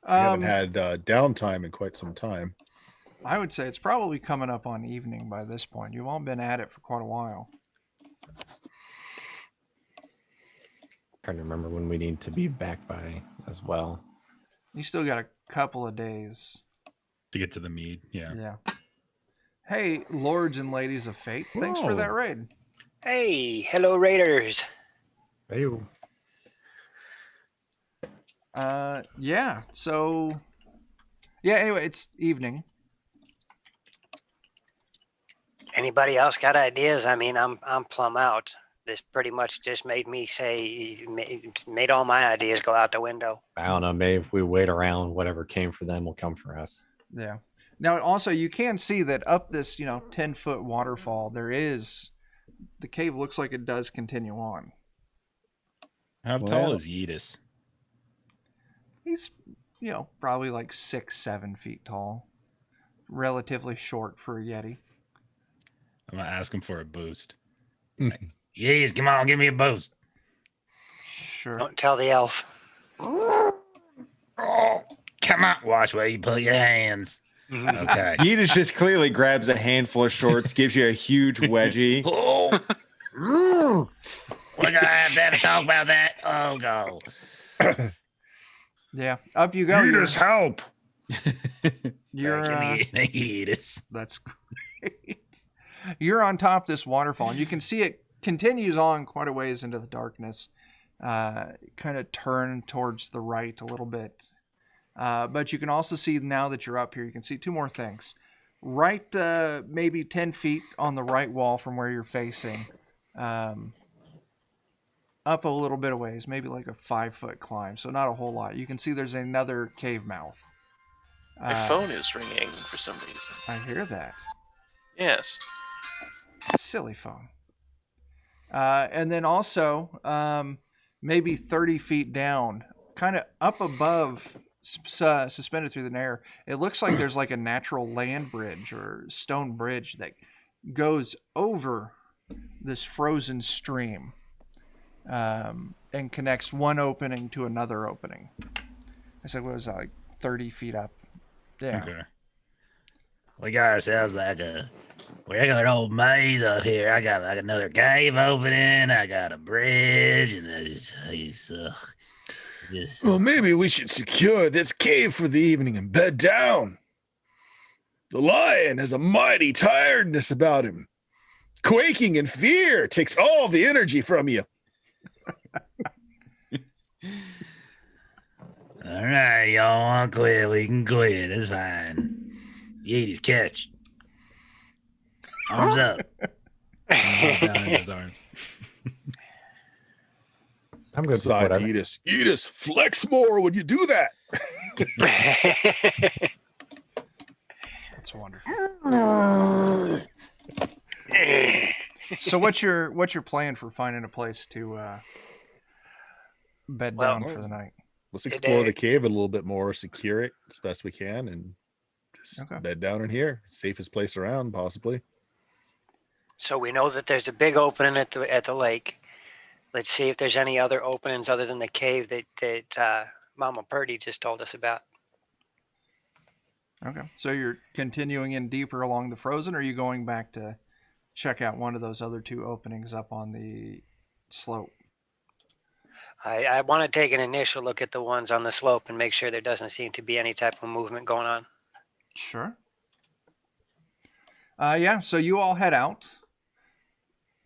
We haven't had downtime in quite some time. I would say it's probably coming up on evening by this point. You've all been at it for quite a while. Trying to remember when we need to be back by as well. You still got a couple of days. To get to the mead, yeah. Yeah. Hey, lords and ladies of fate, thanks for Whoa. that raid. Hey, hello, Raiders. Hey, Yeah, so... Yeah, anyway, it's evening. Anybody else got ideas? I mean, I'm plumb out. This pretty much just made all my ideas go out the window. I don't know. Maybe if we wait around, whatever came for them will come for us. Yeah. Now, also, you can see that up this, 10-foot waterfall, the cave looks like it does continue on. How tall is Yeetus? He's, probably like 6-7 feet tall. Relatively short for a Yeti. I'm gonna ask him for a boost. Yes, come on, give me a boost. Sure. Don't tell the elf. Oh, come on, watch where you put your hands. Okay. Yeetus just clearly grabs a handful of shorts, gives you a huge wedgie. Oh, we're gonna have to talk about that. Oh, go. Yeah, up you go. Eat us help. You're Thank you, Edith. that's great. You're on top of this waterfall, and you can see it continues on quite a ways into the darkness. Kind of turn towards the right a little bit. But you can also see now that you're up here, you can see two more things. Right, maybe 10 feet on the right wall from where you're facing. Up a little bit of ways, maybe like a 5-foot climb, so not a whole lot. You can see there's another cave mouth. My phone is ringing for some reason. I hear that. Yes. Silly phone. And then also, maybe 30 feet down, kind of up above, suspended through the air, it looks like there's like a natural land bridge or stone bridge that goes over this frozen stream and connects one opening to another opening. I said, what was that, like 30 feet up? Yeah. Okay. We got ourselves we got an old maze up here. I got like another cave opening. I got a bridge, and Well, maybe we should secure this cave for the evening and bed down. The lion has a mighty tiredness about him. Quaking in fear takes all the energy from you. All right, y'all want to quit? We can quit. It's fine. Yeety's catch. Arms up. Down in his arms. I'm good with Side whatever. Edis, flex more when you do that. That's wonderful. So what's your plan for finding a place to bed Well, down for the night? Let's explore the cave a little bit more, secure it as best we can, and just Okay. bed down in here. Safest place around, possibly. So we know that there's a big opening at the lake. Let's see if there's any other openings other than the cave that Mama Purdy just told us about. Okay. So you're continuing in deeper along the frozen, or are you going back to check out one of those other two openings up on the slope? I want to take an initial look at the ones on the slope and make sure there doesn't seem to be any type of movement going on. Sure. Yeah, so you all head out.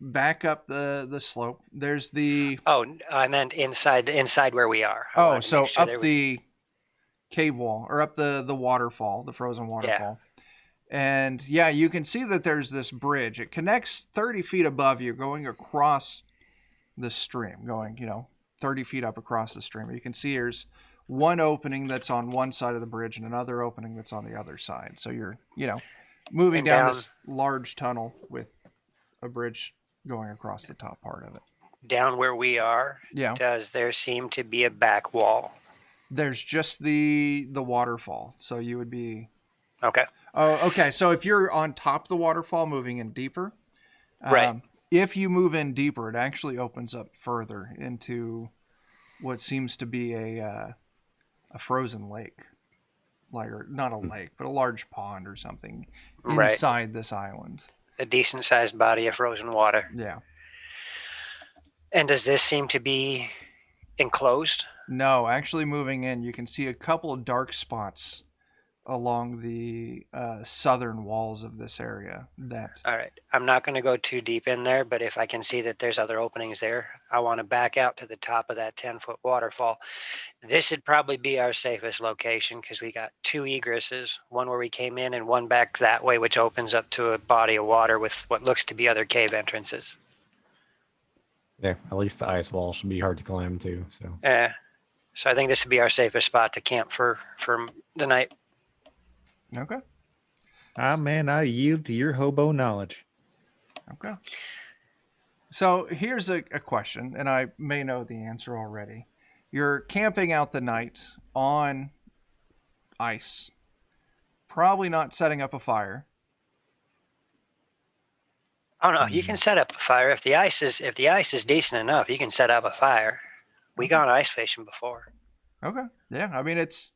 Back up the slope. There's the Oh, I meant inside where we are. I oh, wanted to so make sure up there was- the cave wall or up the waterfall, the frozen waterfall. And yeah, you can see that there's this bridge. It connects 30 feet above you, going across the stream, going 30 feet up across the stream. You can see there's one opening that's on one side of the bridge and another opening that's on the other side. So you're moving And down down- this large tunnel with a bridge going across the top part of it. down where we are. Yeah. Does there seem to be a back wall? There's just the waterfall. So you would be Okay. Oh, okay. So if you're on top of the waterfall moving in deeper, Right. If you move in deeper, it actually opens up further into what seems to be a frozen lake. Like, or not a lake, but a large pond or something Right. inside this island. A decent sized body of frozen water. Yeah. And does this seem to be enclosed? No, actually moving in, you can see a couple of dark spots along the southern walls of this area. All right. I'm not going to go too deep in there, but if I can see that there's other openings there, I want to back out to the top of that 10-foot waterfall. This would probably be our safest location because we got two egresses, one where we came in and one back that way, which opens up to a body of water with what looks to be other cave entrances. Yeah, at least the ice wall should be hard to climb too. So So I think this would be our safest spot to camp for the night. Okay. Ah, man, I yield to your hobo knowledge. Okay. So here's a question, and I may know the answer already. You're camping out the night on ice. Probably not setting up a fire. Oh no, you can set up a fire if the ice is decent enough. You can set up a fire. We gone ice fishing before. Okay. Yeah, I mean it's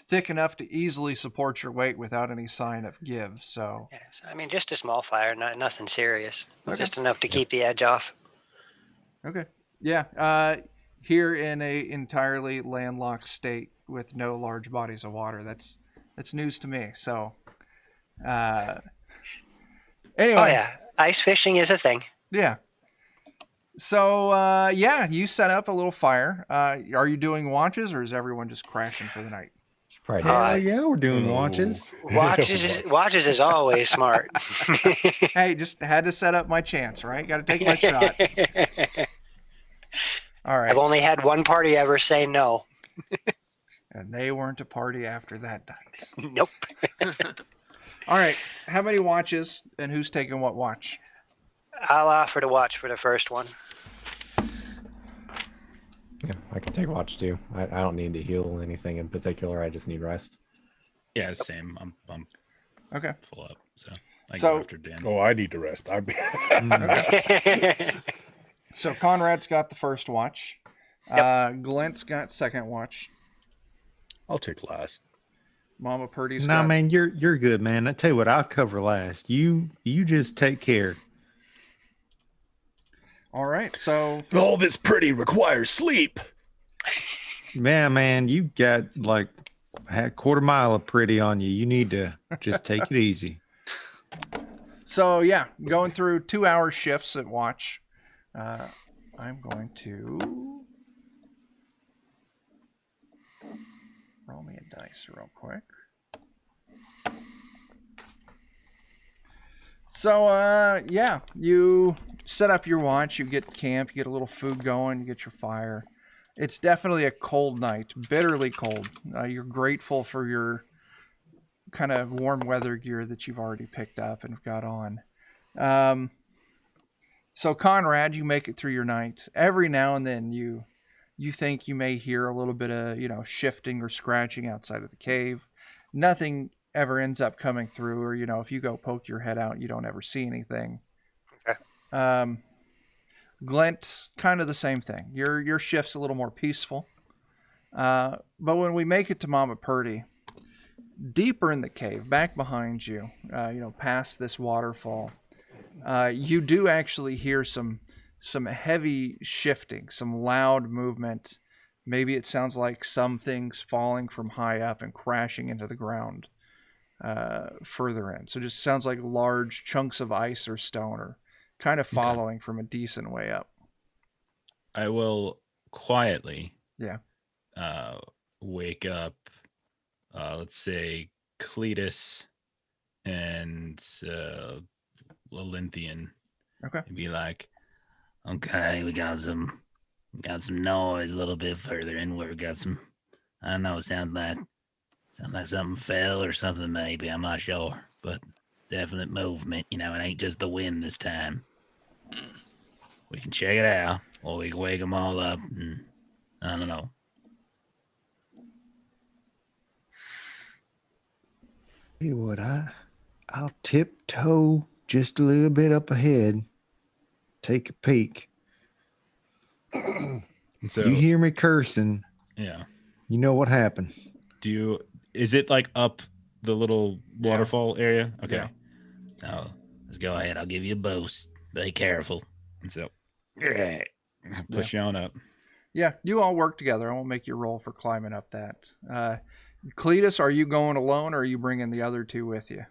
thick enough to easily support your weight without any sign of give. So Yes, I mean just a small fire, nothing serious. Okay. Just enough to keep the edge off. okay. Yeah. Here in a entirely landlocked state with no large bodies of water, that's news to me. So, uh, anyway. Oh yeah, ice fishing is a thing. Yeah. So, yeah, you set up a little fire. Are you doing watches, or is everyone just crashing for the night? Should probably Oh, do Hell it. yeah, we're doing Oh. watches. Watches is always smart. Hey, just had to set up my chance, right? Got to take my shot. All right. I've only had one party ever say no. And they weren't a party after that night. Nope. All right. How many watches, and who's taking what watch? I'll offer to watch for the first one. Yeah, I can take watch too. I don't need to heal anything in particular. I just need rest. Yeah, same. I'm Okay. full up, so I So- go after Dan. Oh, I need to rest. I'm So Conrad's got the first watch. Glint's got second watch. I'll take last. Mama Purdy's Nah, got... man, you're good, man. I tell you what, I'll cover last. You just take care. All right. So All this pretty requires sleep. Man, you got like a quarter mile of pretty on you. You need to just take it easy. So yeah, going through 2-hour shifts at watch. I'm going to roll me a dice real quick. So yeah, you set up your watch, you get camp, you get a little food going, you get your fire. It's definitely a cold night, bitterly cold. You're grateful for your kind of warm weather gear that you've already picked up and have got on. So Conrad, you make it through your night. Every now and then you think you may hear a little bit of, shifting or scratching outside of the cave. Nothing ever ends up coming through, or, if you go poke your head out, you don't ever see anything. Okay. Glint, kind of the same thing. Your shift's a little more peaceful. But when we make it to Mama Purdy, deeper in the cave, back behind you, past this waterfall, you do actually hear some heavy shifting, some loud movement. Maybe it sounds like some things falling from high up and crashing into the ground further in. So it just sounds like large chunks of ice or stone are kind of following from a decent way up. I will quietly Yeah. wake up, let's say, Cletus and Lilinthian. Okay. And be like, Okay, we got some noise a little bit further inward. Got some, I don't know, it sounds like something fell or something maybe. I'm not sure, but definite movement. It ain't just the wind this time. We can check it out, or we can wake them all up. And I don't know. Hey, what I'll tiptoe just a little bit up ahead, take a peek. so You hear me cursing, yeah. you know what happened. Is it like up the little Yeah. waterfall area? Okay. Yeah. No, let's go ahead. I'll give you a boost. Be careful. And so Yeah. push you on up. Yeah, you all work together. I won't make you roll for climbing up that. Cletus, are you going alone, or are you bringing the other two with you?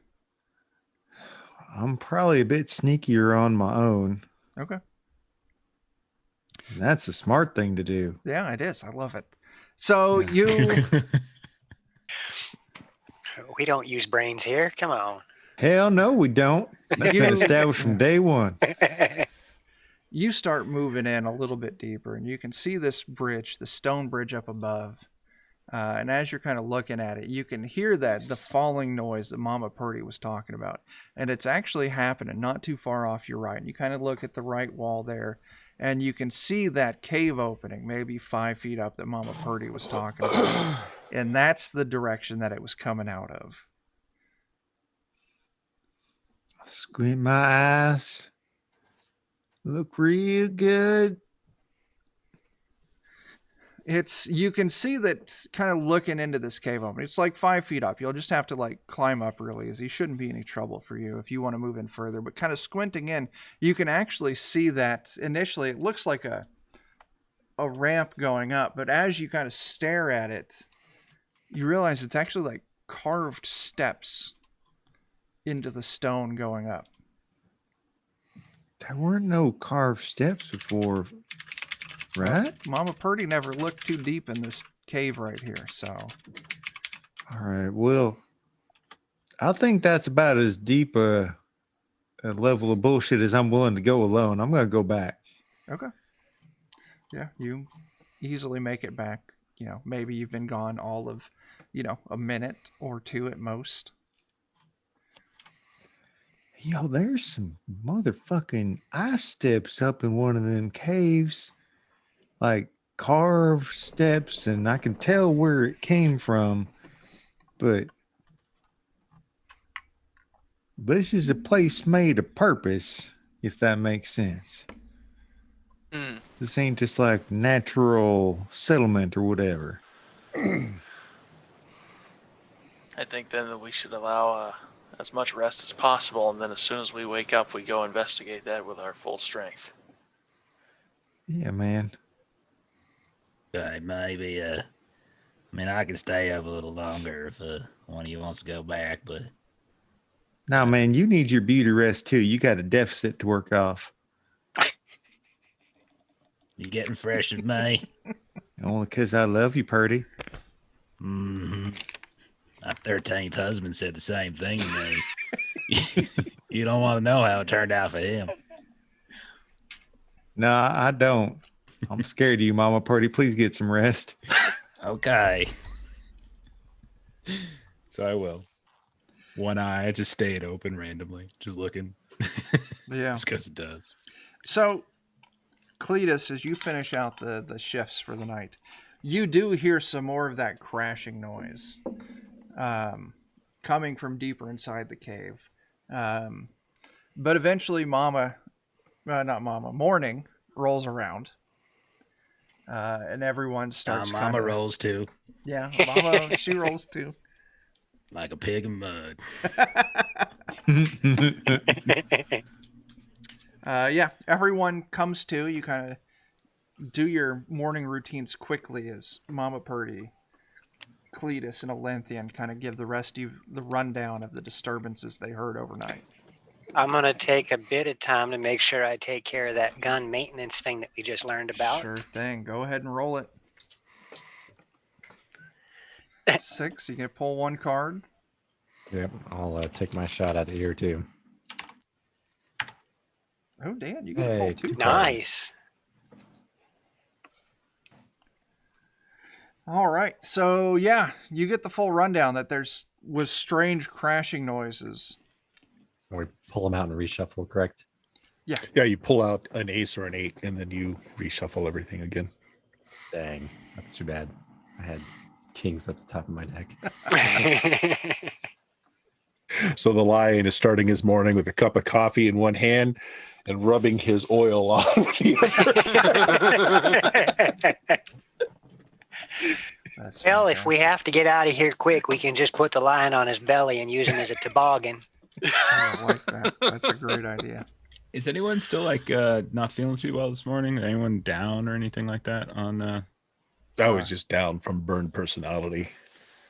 I'm probably a bit sneakier on my own. Okay. And that's a smart thing to do. Yeah, it is. I love it. So you... We don't use brains here. Come on. Hell no, we don't. That's been established from day one. You start moving in a little bit deeper, and you can see this bridge, the stone bridge up above. And as you're kind of looking at it, you can hear the falling noise that Mama Purdy was talking about. And it's actually happening not too far off your right. And you kind of look at the right wall there, and you can see that cave opening, maybe 5 feet up, that Mama Purdy was talking about. And that's the direction that it was coming out of. I squint my eyes. Look real good. You can see that kind of looking into this cave opening. It's like 5 feet up. You'll just have to climb up really easy. Shouldn't be any trouble for you if you want to move in further. But kind of squinting in, you can actually see that initially it looks like a a ramp going up, but as you kind of stare at it, you realize it's actually like carved steps into the stone going up. There weren't no carved steps before, right? Mama Purdy never looked too deep in this cave right here, so. All right. Well, I think that's about as deep a level of bullshit as I'm willing to go alone. I'm going to go back. Okay. Yeah, you easily make it back. You know, maybe you've been gone all of, a minute or two at most. Yo, there's some motherfucking ice steps up in one of them caves. Like carved steps, and I can tell where it came from. But this is a place made of purpose, if that makes sense. This ain't just like natural settlement or whatever. I think then that we should allow as much rest as possible, and then as soon as we wake up, we go investigate that with our full strength. Yeah, man. Okay, maybe. I mean, I can stay up a little longer if one of you wants to go back, but Now, man, you need your beauty rest too. You got a deficit to work off. you getting fresh with me? Only because I love you, Purdy. Mm-hmm. My 13th husband said the same thing to me. You don't want to know how it turned out for him. No, I don't. I'm scared of you, Mama Purdy. Please get some rest. Okay. So I will. One eye just stayed open randomly, just looking. Yeah. Just because it does. So, Cletus, as you finish out the shifts for the night, you do hear some more of that crashing noise coming from deeper inside the cave. But eventually morning rolls around. And everyone starts Mama rolls too. Yeah, Mama, she rolls too. Like a pig in mud. Yeah, everyone comes to. You kind of do your morning routines quickly as Mama Purdy, Cletus, and Olenthian kind of give the rest of you the rundown of the disturbances they heard overnight. I'm going to take a bit of time to make sure I take care of that gun maintenance thing that we just learned about. Sure thing. Go ahead and roll it. 6. You can pull one card. Yep, I'll take my shot at it here too. Oh, Dan, you can pull 2 cards. Nice. All right. So, yeah, you get the full rundown that was strange crashing noises. We pull them out and reshuffle, correct? Yeah, you pull out an ace or an 8, and then you reshuffle everything again. Dang, that's too bad. I had kings at the top of my deck. So the lion is starting his morning with a cup of coffee in one hand and rubbing his oil on with the other. That's Well, if we fantastic. have to get out of here quick, we can just put the lion on his belly and use him as a toboggan. I like that. That's a great idea. Is anyone still not feeling too well this morning? Anyone down or anything like that on I was just down from burned personality.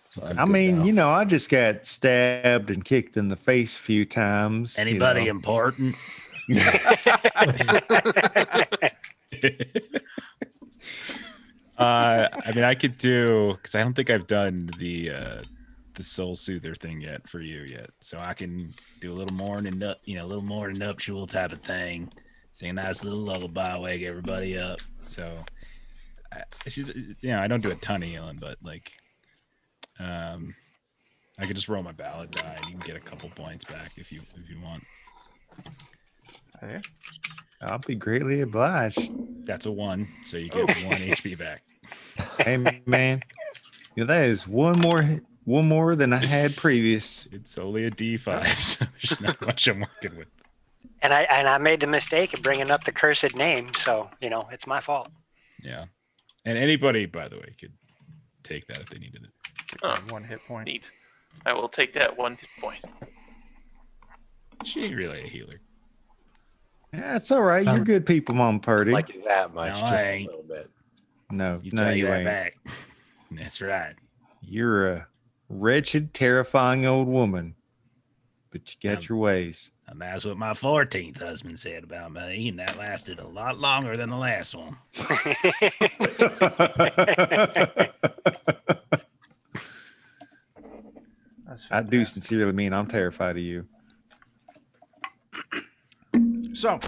So I'm I good mean, now. I just got stabbed and kicked in the face a few times. Anybody important? I mean, I could do, because I don't think I've done the soul soother thing yet for you yet, so I can do a little more nuptial type of thing, sing a nice little lullaby, wake everybody up. So, I don't do a ton of healing, but I could just roll my ballad die, and you can get a couple points back if you want. Hey. I'll be greatly obliged. That's a 1, so you get 1 HP back. Hey, man, that is one more than I had previous. It's only a D5, so there's not much I'm working with. And I made the mistake of bringing up the cursed name, so it's my fault. Yeah, and anybody, by the way, could take that if they needed it. Oh, 1 hit point. neat. I will take that 1 hit point. She ain't really a healer. Yeah, it's all right. You're good people, Mom Purdy. Like it that much, No, just I a ain't. little bit. No, You no, take you that ain't. back. That's right. You're a wretched, terrifying old woman, but you got Um, your ways. And that's what my 14th husband said about me, and that lasted a lot longer than the last one. That's I do fantastic. sincerely mean I'm terrified of you. So,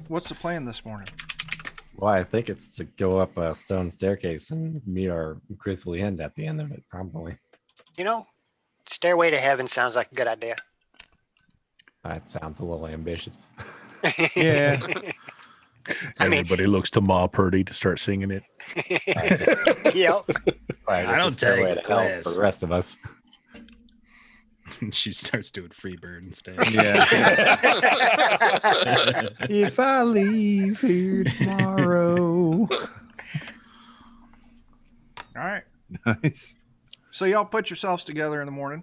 what's the plan this morning? Well, I think it's to go up a stone staircase and meet our grisly end at the end of it, probably. You know, Stairway to Heaven sounds like a good idea. That sounds a little ambitious. Yeah. I mean, Everybody looks to Ma Purdy to start singing it. yep. I I don't Stairway take to Hell for quests. the rest of us. She starts doing Freebird instead. Yeah. If I leave here tomorrow. All right. Nice. So y'all put yourselves together in the morning.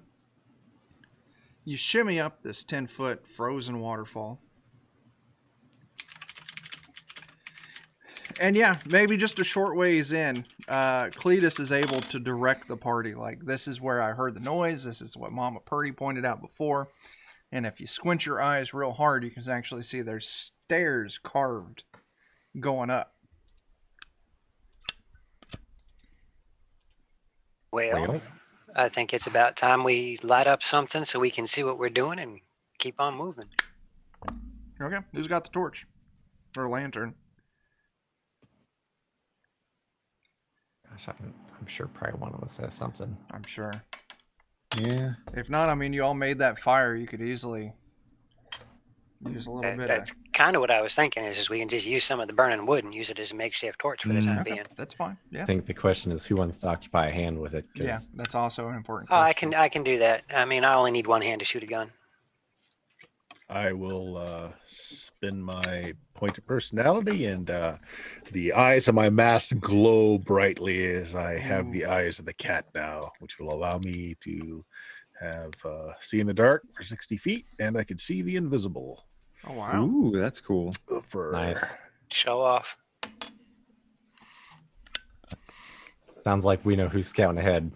You shimmy up this 10-foot frozen waterfall. And yeah, maybe just a short ways in, Cletus is able to direct the party. Like, this is where I heard the noise. This is what Mama Purdy pointed out before. And if you squint your eyes real hard, you can actually see there's stairs carved going up. Well, I think it's about time we light up something so we can see what we're doing and keep on moving. Okay, who's got the torch? Or lantern? Gosh, I'm sure probably one of us has something. I'm sure. Yeah. If not, I mean, you all made that fire. You could easily use a little bit That's of... kind of what I was thinking is we can just use some of the burning wood and use it as a makeshift torch for the time Okay, being. that's fine. Yeah. I think the question is who wants to occupy a hand with it. Yeah, 'cause that's also an important Oh, question. I can do that. I mean, I only need one hand to shoot a gun. I will spin my point of personality, and the eyes of my mask glow brightly as I have the eyes of the cat now, which will allow me to have see in the dark for 60 feet, and I can see the invisible. Oh, wow. Ooh, that's cool. For Nice. Show off. Sounds like we know who's scouting ahead.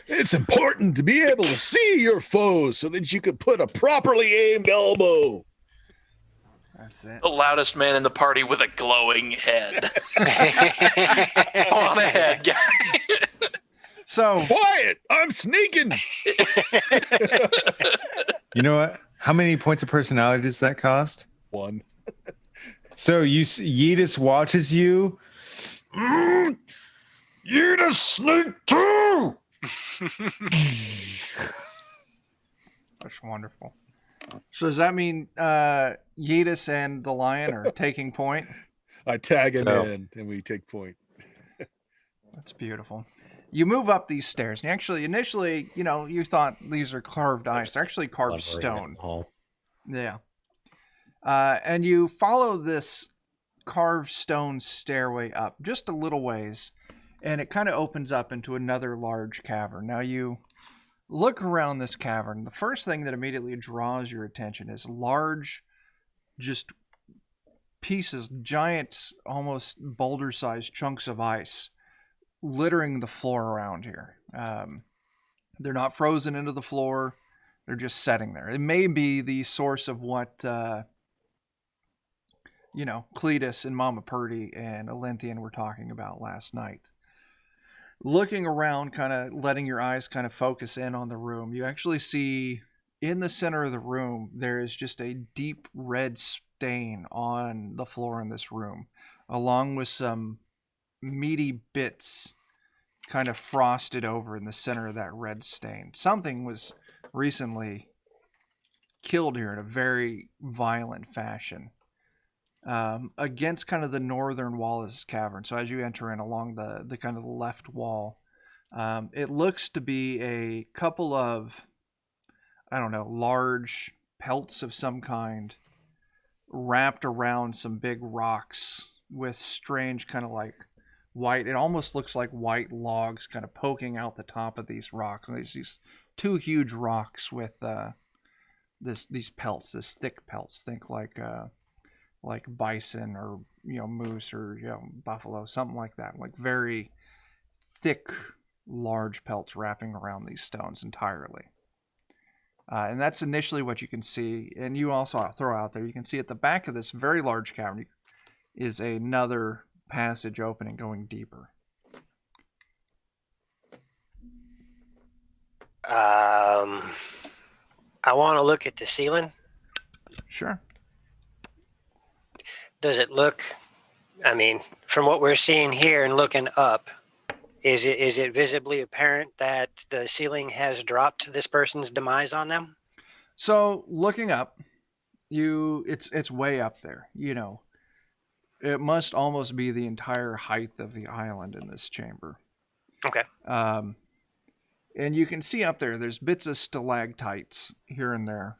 It's important to be able to see your foes so that you can put a properly aimed elbow. That's it. The loudest man in the party with a glowing head. On ahead, guy. So, Quiet! I'm sneaking. You know what? How many points of personality does that cost? One. So Yeetus watches you. Yeetus sneak too. that's wonderful. So does that mean Yeetus and the lion are taking point? I tag him So- in, and we take point. That's beautiful. You move up these stairs, and actually, initially, you know, you thought these are carved ice. They're actually carved Lumbering in stone. the hall. Yeah. And you follow this carved stone stairway up just a little ways, and it kind of opens up into another large cavern. Now you look around this cavern. The first thing that immediately draws your attention is large, just pieces, giant, almost boulder-sized chunks of ice littering the floor around here. They're not frozen into the floor. They're just setting there. It may be the source of what, Cletus and Mama Purdy and Olenthian were talking about last night. Looking around, kind of letting your eyes kind of focus in on the room, you actually see in the center of the room, there is just a deep red stain on the floor in this room, along with some meaty bits kind of frosted over in the center of that red stain. Something was recently killed here in a very violent fashion against kind of the northern wall of this cavern. So as you enter in along the kind of the left wall, it looks to be a couple of, I don't know, large pelts of some kind wrapped around some big rocks with strange kind of like white, it almost looks like white logs kind of poking out the top of these rocks. And there's these two huge rocks with these pelts, this thick pelts. Think like like bison or moose or buffalo, something like that. Like very thick, large pelts wrapping around these stones entirely. And that's initially what you can see. And you also, I'll throw out there, you can see at the back of this very large cavern is another passage opening going deeper. I want to look at the ceiling. Sure. Does it look, I mean, from what we're seeing here and looking up, is it visibly apparent that the ceiling has dropped this person's demise on them? So looking up, it's way up there. It must almost be the entire height of the island in this chamber. Okay. And you can see up there, there's bits of stalactites here and there.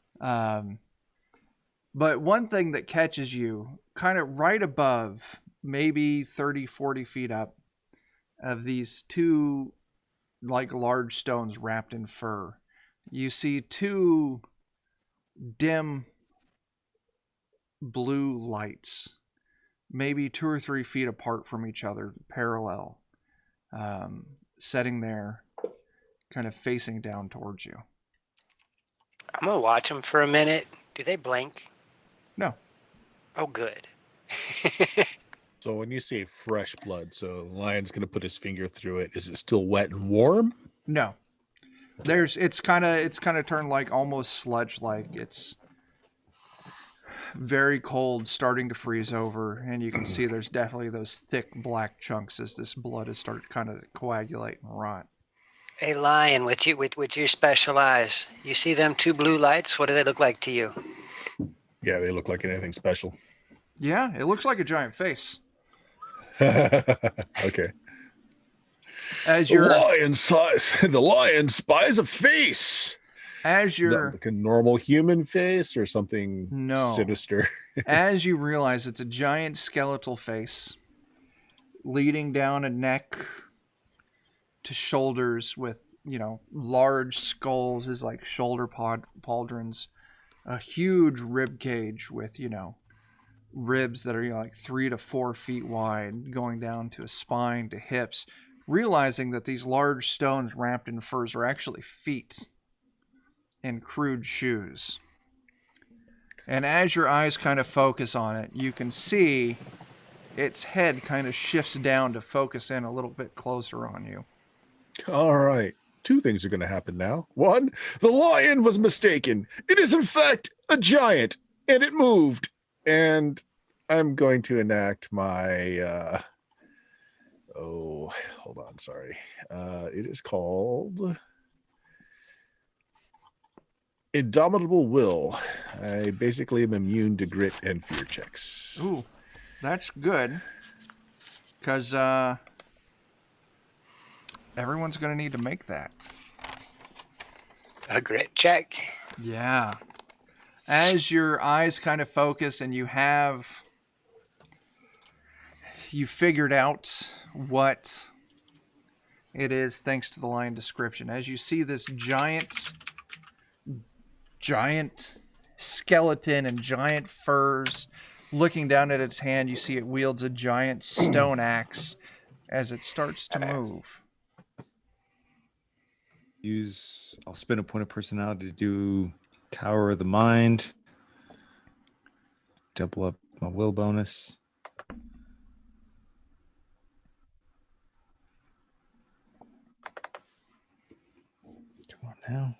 But one thing that catches you kind of right above, maybe 30, 40 feet up, of these two like large stones wrapped in fur, you see two dim blue lights, maybe 2 or 3 feet apart from each other, parallel, setting there, kind of facing down towards you. I'm going to watch them for a minute. Do they blink? No. Oh, good. So when you say fresh blood, so the lion's going to put his finger through it. Is it still wet and warm? No. It's kind of turned like almost sludge-like. It's very cold, starting to freeze over, and you can see there's definitely those thick black chunks as this blood is starting to kind of coagulate and rot. Hey, lion, with your special eyes, you see them two blue lights? What do they look like to you? Yeah, they look like anything special. Yeah, it looks like a giant face. Okay. As you're the lion spies a face. As you're like a normal human face or something sinister. As you realize it's a giant skeletal face leading down a neck to shoulders with, large skulls as like shoulder pauldrons, a huge rib cage with, ribs that are like 3 to 4 feet wide, going down to a spine to hips, realizing that these large stones wrapped in furs are actually feet and crude shoes. And as your eyes kind of focus on it, you can see its head kind of shifts down to focus in a little bit closer on you. All right. 2 things are going to happen now. 1, the lion was mistaken. It is in fact a giant, and it moved. And I'm going to enact my hold on, sorry. It is called Indomitable Will. I basically am immune to grit and fear checks. Ooh, that's good. Because everyone's going to need to make that. A grit check? Yeah. As your eyes kind of focus and you figured out what it is thanks to the lion description. As you see this giant skeleton and giant furs looking down at its hand, you see it wields a giant stone axe as it starts to move. I'll spend a point of personality to do Tower of the Mind. Double up my will bonus. Come on now.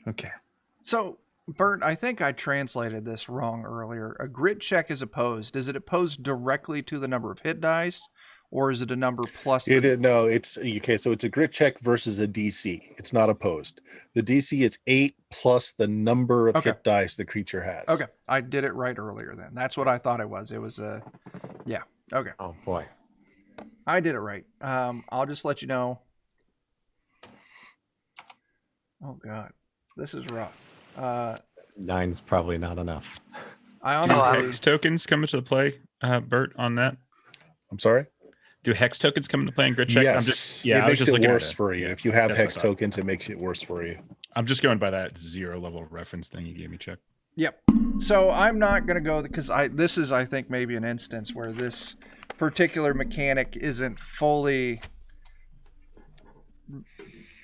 Okay. So, Bert, I think I translated this wrong earlier. A grit check is opposed. Is it opposed directly to the number of hit dice, or is it a number plus? No, it's okay. So it's a grit check versus a DC. It's not opposed. The DC is 8 plus the number of hit dice the creature has. Okay, I did it right earlier then. That's what I thought it was. It was yeah. Okay. Oh boy, I did it right. I'll just let you know. Oh God, this is rough. 9's probably not enough. I Do honestly. hex tokens come into play, Bert, on that? I'm sorry? Do hex tokens come into play in grit check? Yes. It makes it worse at for you. If you have That's what I hex thought. tokens, it makes it worse for you. I'm just going by that 0 level reference thing you gave me, Chuck. Yep. So I'm not gonna go because this is, I think, maybe an instance where this particular mechanic isn't fully.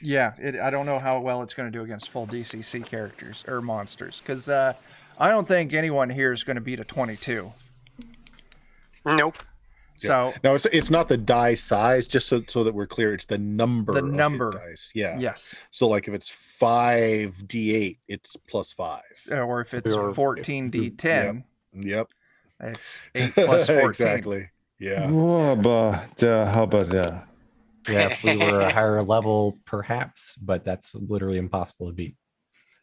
Yeah, I don't know how well it's going to do against full DCC characters or monsters because I don't think anyone here is going to beat a 22. Nope. So now it's not the die size, just so that we're clear. It's the number. The number. Of the dice. Yeah. yes, So like if it's 5d8, it's +5. or if it's 14d10, Yep. it's 8 plus 14. Exactly. Yeah. Oh, but how about Yeah, if we were a higher level, perhaps, but that's literally impossible to beat,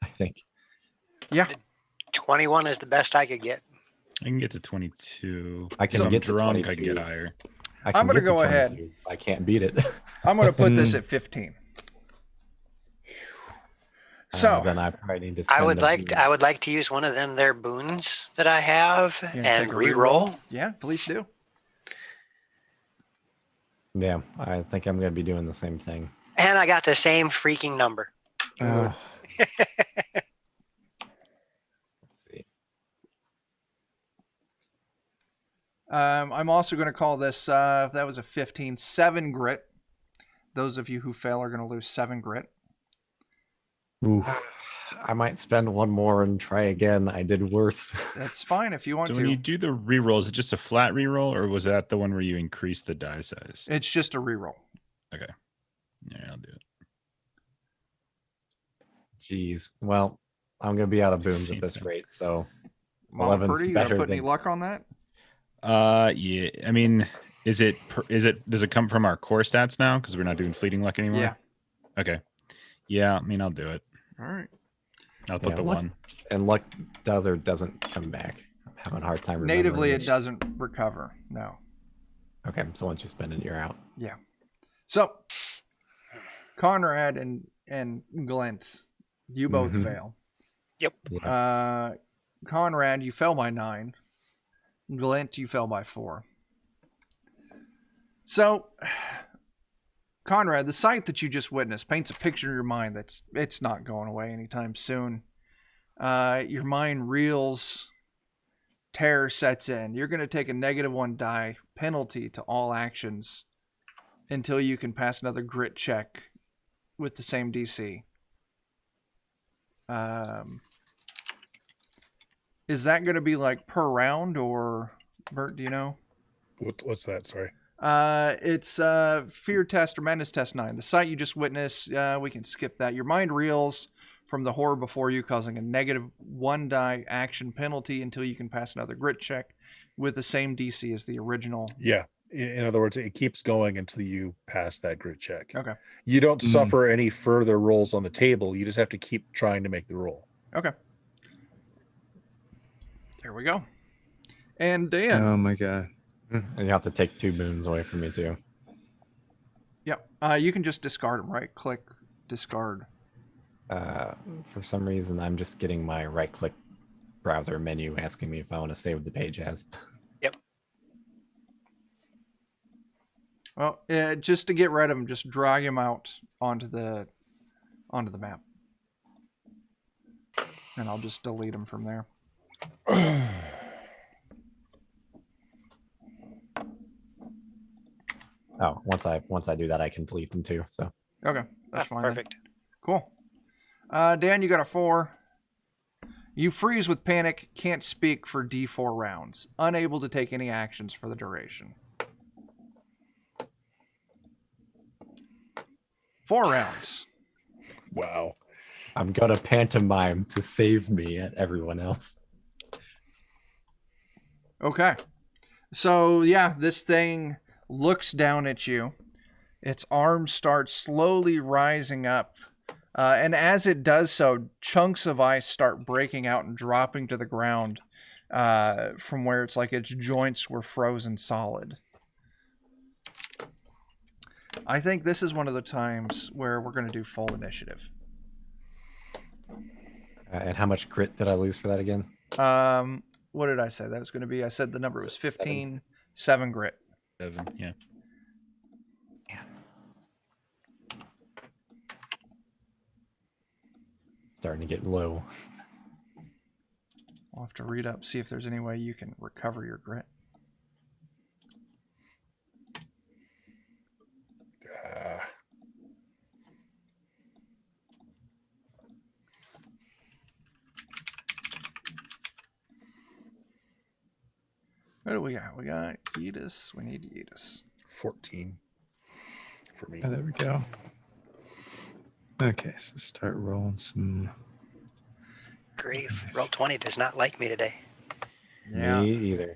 I think. Yeah. 21 is the best I could get. I can get to 22. I If can I'm get to drunk, I 22. can get higher. I I'm can gonna get to go ahead. 22. I can't beat it. I'm going to put this at 15. So then I probably need to. I Spend would like to use one of them their boons that I have you and take a re-roll. Yeah, please do. Yeah, I think I'm going to be doing the same thing. And I got the same freaking number. Let's see. I'm also going to call this, if that was a 15, 7 grit. Those of you who fail are going to lose 7 grit. I might spend one more and try again. I did worse. That's fine if you want So to. when you do the reroll, is it just a flat reroll, or was that the one where you increase the die size? It's just a reroll. Okay. Yeah, I'll do it. Jeez. Well, I'm going to be out of boons Same at this thing. rate, so Mama 11's Purdy, you going to better put any than- luck on that? Yeah. I mean, does it come from our core stats now? Because we're not doing fleeting luck anymore? Yeah. Okay. Yeah, I mean, I'll do it. All right. I'll put Yeah, the luck- one. and luck does or doesn't come back. I'm having a hard time remembering. Natively, it which- doesn't recover. No. Okay, so once you spend it, you're out. Yeah. So, Conrad and Glint, you both Mhm. fail. Yeah. Conrad, you fell by 9. Glint, you fell by 4. So, Conrad, the sight that you just witnessed paints a picture in your mind it's not going away anytime soon. Your mind reels, terror sets in. You're going to take a -1 die penalty to all actions until you can pass another grit check with the same DC. Is that going to be like per round, or Bert, do you know? What's that? Sorry. It's fear test or madness test 9. The sight you just witnessed, we can skip that. Your mind reels from the horror before you, causing a -1 die action penalty until you can pass another grit check with the same DC as the original. Yeah. In other words, it keeps going until you pass that grit check. Okay. You don't suffer any further rolls on the table. You just have to keep trying to make the roll. Okay. There we go. And Dan. Oh my god. And you have to take 2 boons away from me too. Yep. You can just discard them, right? Click discard. For some reason, I'm just getting my right-click browser menu asking me if I want to save the page as. Well, just to get rid of them, just drag them out onto the map, and I'll just delete them from there. Oh, once I do that, I can delete them too. So Okay, that's fine. then. Perfect. Cool. Dan, you got a 4. You freeze with panic, can't speak for D4 rounds, unable to take any actions for the duration. 4 rounds. Wow. I'm gonna pantomime to save me at everyone else. Okay. So, yeah, this thing looks down at you. Its arms start slowly rising up. And as it does so, chunks of ice start breaking out and dropping to the ground from where it's like its joints were frozen solid. I think this is one of the times where we're going to do full initiative. And how much grit did I lose for that again? What did I say that was going to be? I said the number was 7. 15, 7 grit. 7, yeah. Starting to get low. I'll have to read up, see if there's any way you can recover your grit. What do we got? We got Yeetus. We need Yeetus. 14 for me. Oh, there we go. Okay, so start rolling some. Grief. Roll20 does not like me today. Yeah. Me either.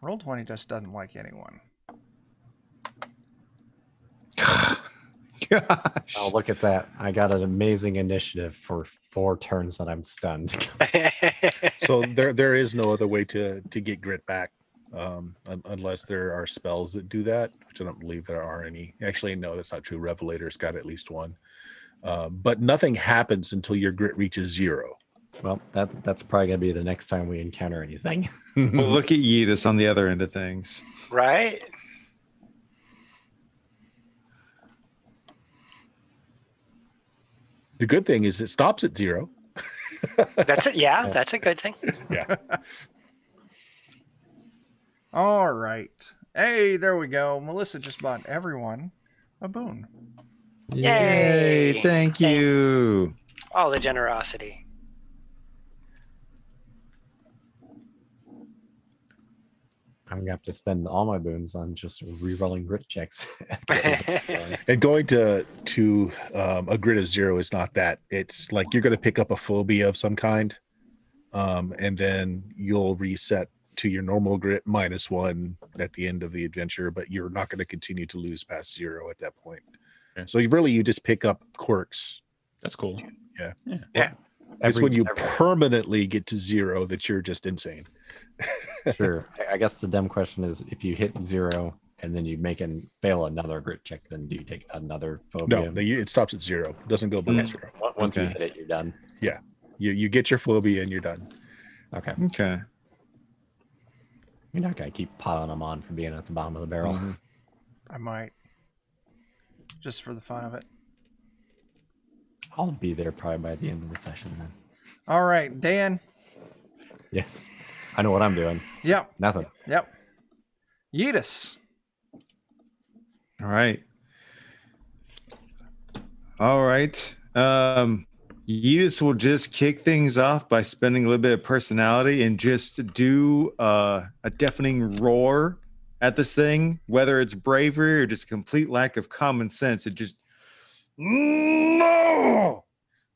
Roll20 just doesn't like anyone. Gosh. Oh, look at that. I got an amazing initiative for 4 turns that I'm stunned. So there is no other way to get grit back, unless there are spells that do that, which I don't believe there are any. Actually, no, that's not true. Revelator's got at least one. But nothing happens until your grit reaches 0. Well, that's probably going to be the next time we encounter anything. Well, look at Yeetus on the other end of things. Right? The good thing is it stops at 0. That's it. Yeah, that's a good thing. Yeah. All right. Hey, there we go. Melissa just bought everyone a boon. Yay! Thank you. All the generosity. I'm going to have to spend all my boons on just re-rolling grit checks. And going to a grit of 0 is not that. It's like you're going to pick up a phobia of some kind, and then you'll reset to your normal grit -1 at the end of the adventure, but you're not going to continue to lose past 0 at that point. Okay. So you just pick up quirks. That's cool. It's when you permanently get to 0 that you're just insane. Sure. I guess the dumb question is, if you hit 0 and then you fail another grit check, then do you take another phobia? No, it stops at 0. It doesn't go below 0. Once you Okay. hit it, you're done. Yeah. You get your phobia and you're done. Okay. Okay. You're not going to keep piling them on for being at the bottom of the barrel. Mm-hmm. I might. Just for the fun of it. I'll be there probably by the end of the session then. All right, Dan. Yes. I know what I'm doing. Yep. Nothing. Yep. Yeetus. All right. All right. Yeetus will just kick things off by spending a little bit of personality and just do a deafening roar at this thing, whether it's bravery or just complete lack of common sense. It just no,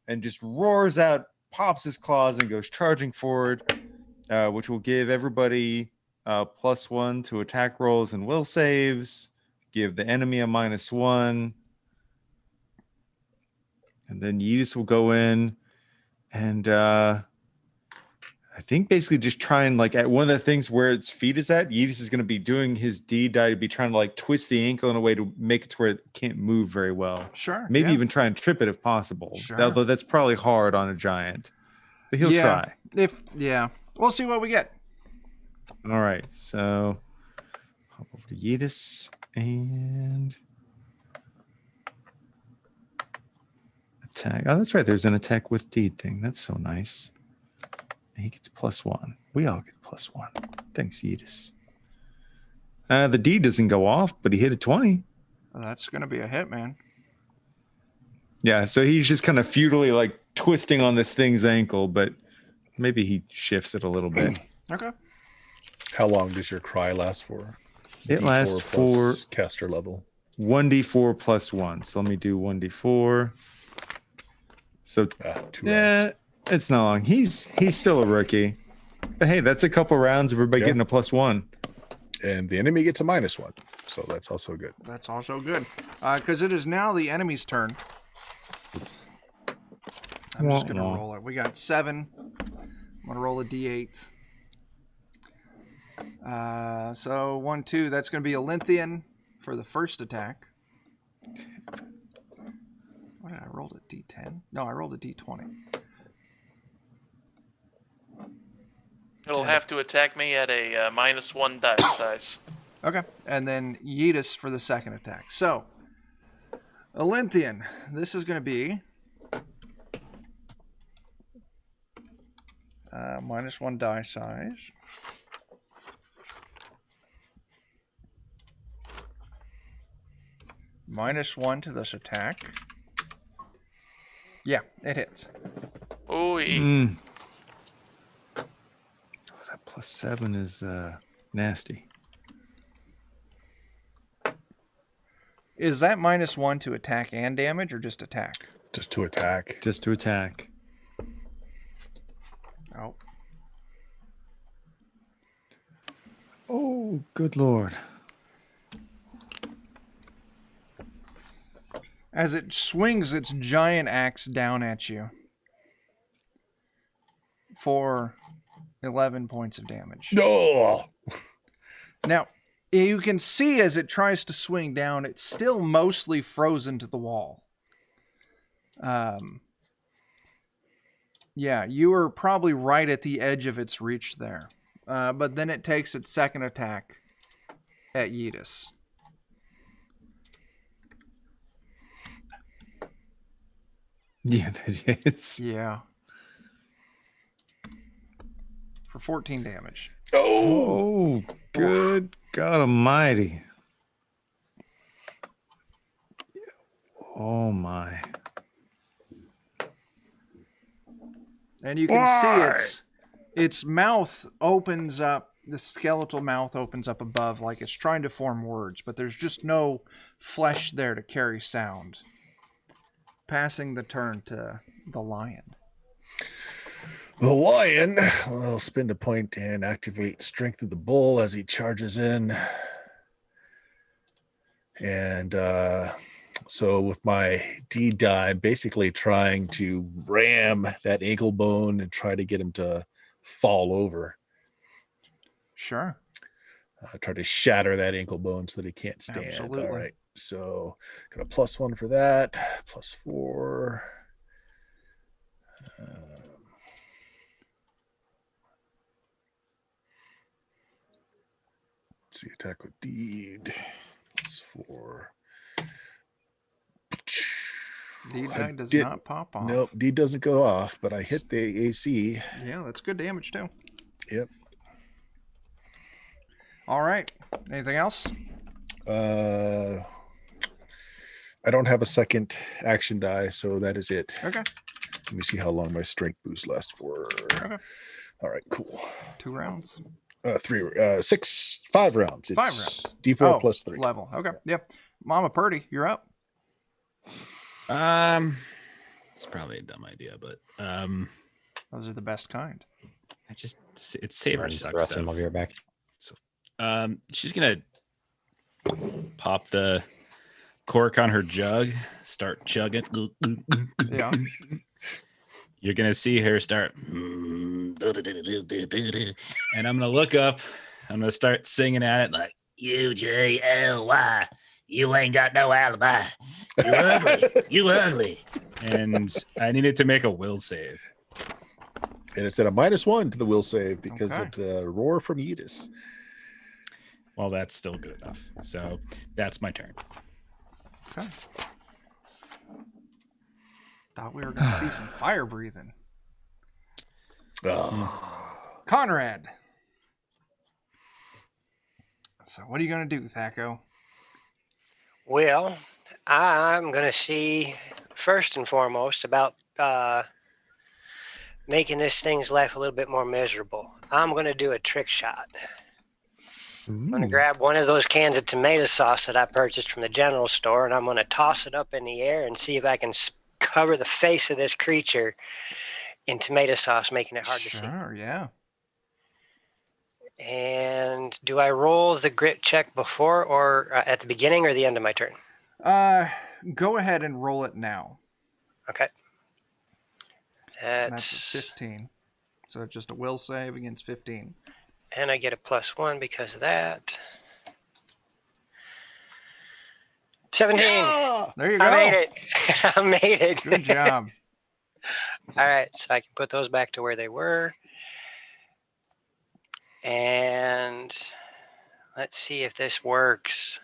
and just roars out, pops his claws, and goes charging forward, which will give everybody +1 to attack rolls and will saves. Give the enemy a -1. And then Yeetus will go in and I think basically just try and like at one of the things where its feet is at, Yeetus is going to be doing his D die to be trying to like twist the ankle in a way to make it to where it can't move very well. Sure. Maybe yeah. even try and trip it if possible. Sure. Although that's probably hard on a giant. But he'll try. We'll see what we get. All right. So hop over to Yeetus and attack. Oh, that's right. There's an attack with deed thing. That's so nice. And he gets +1. We all get +1. Thanks, Yeetus. The deed doesn't go off, but he hit a 20. Well, that's going to be a hit, man. Yeah, so he's just kind of futilely like twisting on this thing's ankle, but maybe he shifts it a little bit. Okay. How long does your cry last for? It lasts D4 for plus caster level. 1d4 +1. So let me do 1d4. So 2 rounds. yeah, it's not long. He's still a rookie. But hey, that's a couple rounds of everybody getting a +1. And the enemy gets a -1. So that's also good. That's also good. Because it is now the enemy's turn. Oops. I'm just going to roll it. We got 7. I'm going to roll a d8. So 1, 2. That's going to be a Linthian for the first attack. What did I roll? A d10? No, I rolled a d20. It'll have to attack me at a -1 die size. Okay. And then Yeetus for the second attack. So, Olympian, this is going to be -1 die size. -1 to this attack. Yeah, it hits. Ooh. Oh, that +7 is nasty. Is that -1 to attack and damage, or just attack? Just to attack. Just to attack. Oh. Oh, good lord. As it swings its giant axe down at you for 11 points of damage. Oh! Now, you can see as it tries to swing down, it's still mostly frozen to the wall. Yeah, you were probably right at the edge of its reach there. But then it takes its second attack at Yeetus. Yeah, that hits. Yeah. For 14 damage. Oh, good God Almighty. Oh, my. And you can see its mouth opens up, the skeletal mouth opens up above like it's trying to form words, but there's just no flesh there to carry sound. Passing the turn to the lion. The lion will spend a point and activate Strength of the Bull as he charges in. And so with my D die, I'm basically trying to ram that ankle bone and try to get him to fall over. Sure. Try to shatter that ankle bone so that he can't stand. Absolutely. All right. So got a +1 for that. +4. See, attack with deed. +4. Deed I die does did- not pop off. Nope, deed doesn't go off, but I hit the AC. Yeah, that's good damage too. Yep. All right. Anything else? I don't have a second action die, so that is it. Okay. Let me see how long my strength boost lasts for. Okay. All right, cool. 2 rounds. 5 rounds. It's 5 rounds. D4 plus 3. Level. Okay. Yep. Mama Purdy, you're up. It's probably a dumb idea, but Those are the best kind. it's save or Runs the suck rest of stuff. them over your back. She's gonna pop the cork on her jug, start chugging. Yeah. You're gonna see her start, and I'm gonna look up. I'm gonna start singing at it like, UJLY. You ain't got no alibi. You ugly. You ugly. and I needed to make a will save. And it's at a -1 to the will save because Okay. of the roar from Yeetus. Well, that's still good enough. So that's my turn. Okay. Thought we were going to see some fire breathing. Oh. Conrad. So what are you going to do, Thaco? Well, I'm going to see first and foremost about making this thing's life a little bit more miserable. I'm going to do a trick shot. I'm going to grab one of those cans of tomato sauce that I purchased from the general store, and I'm going to toss it up in the air and see if I can cover the face of this creature in tomato sauce, making it hard to see. Sure, yeah. And do I roll the grit check before or at the beginning or the end of my turn? Go ahead and roll it now. Okay. That's a 15. So it's just a will save against 15. And I get a +1 because of that. 17. Yeah! There you go. I made it. I made it. Good job. All right, so I can put those back to where they were. And let's see if this works.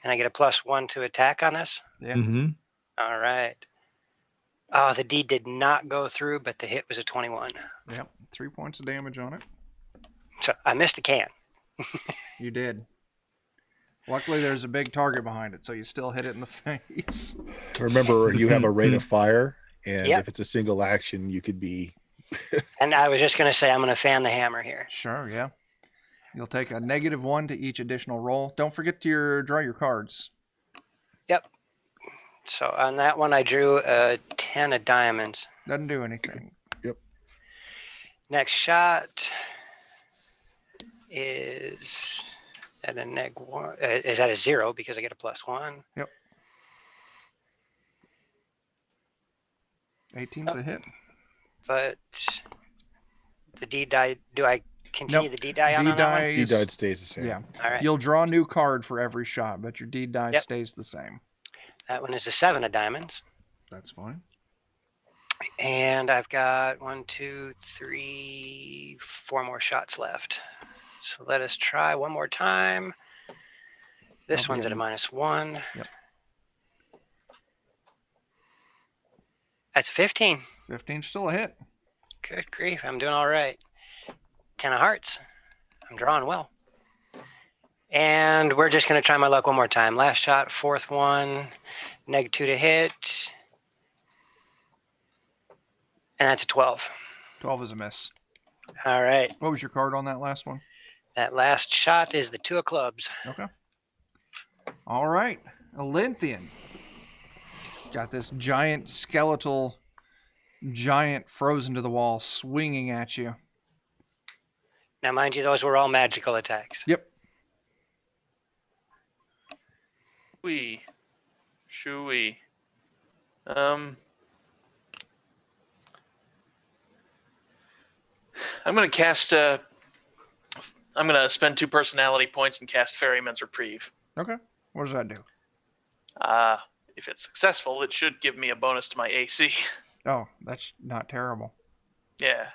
And I get a +1 to attack on this. Yeah. Mm-hmm. All right. The D did not go through, but the hit was a 21. Yep, 3 points of damage on it. So I missed the can. You did. Luckily, there's a big target behind it, so you still hit it in the face. Remember, you have a rate of fire, and Yep. if it's a single action, you could be. And I was just going to say I'm going to fan the hammer here. Sure, yeah. You'll take a -1 to each additional roll. Don't forget to draw your cards. Yep. So on that one, I drew a 10 of diamonds. Doesn't do anything. Next shot is at a -1. Is at a 0 because I get a +1. Yep. 18's a hit. But the D die. Do I continue Nope. the D die on that one? D died stays the same. Yeah. All right. You'll draw a new card for every shot, but your D die Yep. stays the same. That one is a 7 of diamonds. That's fine. And I've got 1, 2, 3, 4 more shots left. So let us try one more time. This I'll one's at a begin. -1. Yep. That's a 15. 15's still a hit. Good grief, I'm doing all right. 10 of hearts. I'm drawing well. And we're just going to try my luck one more time. Last shot, fourth one, -2 to hit. And that's a 12. 12 is a miss. All right. What was your card on that last one? That last shot is the 2 of clubs. Okay. All right. Olinthian. Got this giant skeletal giant frozen to the wall swinging at you. Now, mind you, those were all magical attacks. Yep. Shooey. I'm gonna cast. I'm gonna spend 2 personality points and cast Ferryman's Reprieve. Okay. What does that do? If it's successful, it should give me a bonus to my AC. Oh, that's not terrible. Yeah.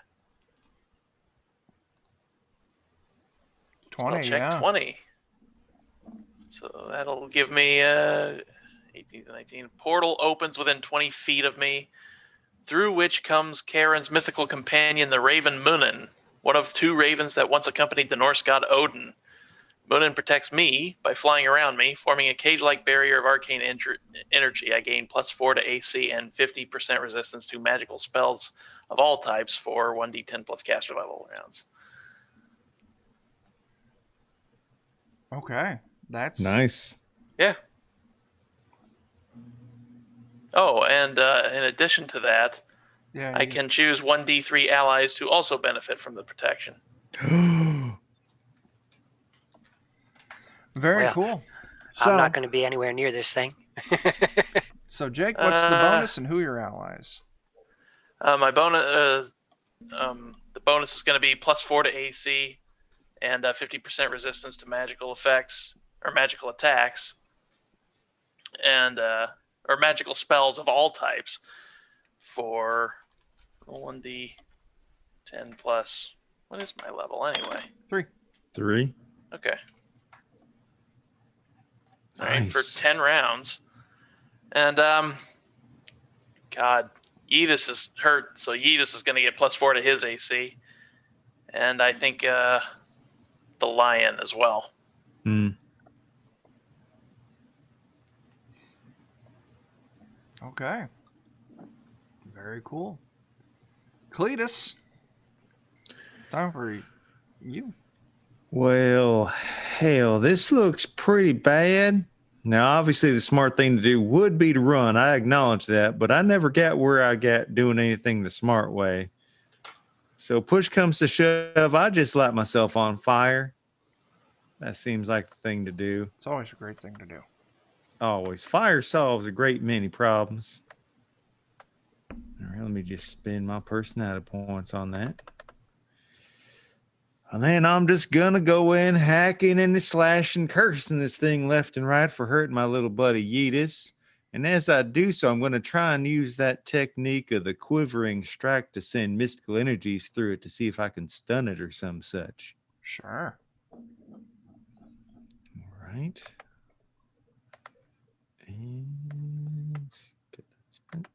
20, I'll check yeah. 20. So that'll give me 18 to 19. Portal opens within 20 feet of me, through which comes Karen's mythical companion, the Raven Munin, one of 2 ravens that once accompanied the Norse god Odin. Munin protects me by flying around me, forming a cage-like barrier of arcane energy. I gain +4 to AC and 50% resistance to magical spells of all types for 1d10 plus caster level rounds. Okay. That's Nice. Yeah. Oh, and in addition to that, Yeah. I can choose 1d3 allies to also benefit from the protection. Very Well, cool. I'm not going to be anywhere near this thing. So Jake, what's the bonus and who are your allies? My bonus, the bonus is going to be +4 to AC and 50% resistance to magical effects or magical attacks, and or magical spells of all types for 1d10 plus. What is my level anyway? 3. Okay. All right, for Nice. 10 rounds. And, God, Yeetus is hurt, so Yeetus is going to get +4 to his AC. And I think the lion as well. Okay. Very cool. Cletus. Time for you. Well, hell, this looks pretty bad. Now, obviously, the smart thing to do would be to run. I acknowledge that, but I never got where I got doing anything the smart way. So push comes to shove, I just light myself on fire. That seems like the thing to do. It's always a great thing to do. Always. Fire solves a great many problems. All right, let me just spend my personality points on that. And then I'm just going to go in hacking and slashing, cursing this thing left and right for hurting my little buddy Yeetus. And as I do so, I'm going to try and use that technique of the quivering strike to send mystical energies through it to see if I can stun it or some such. Sure. All right. And get that sprint.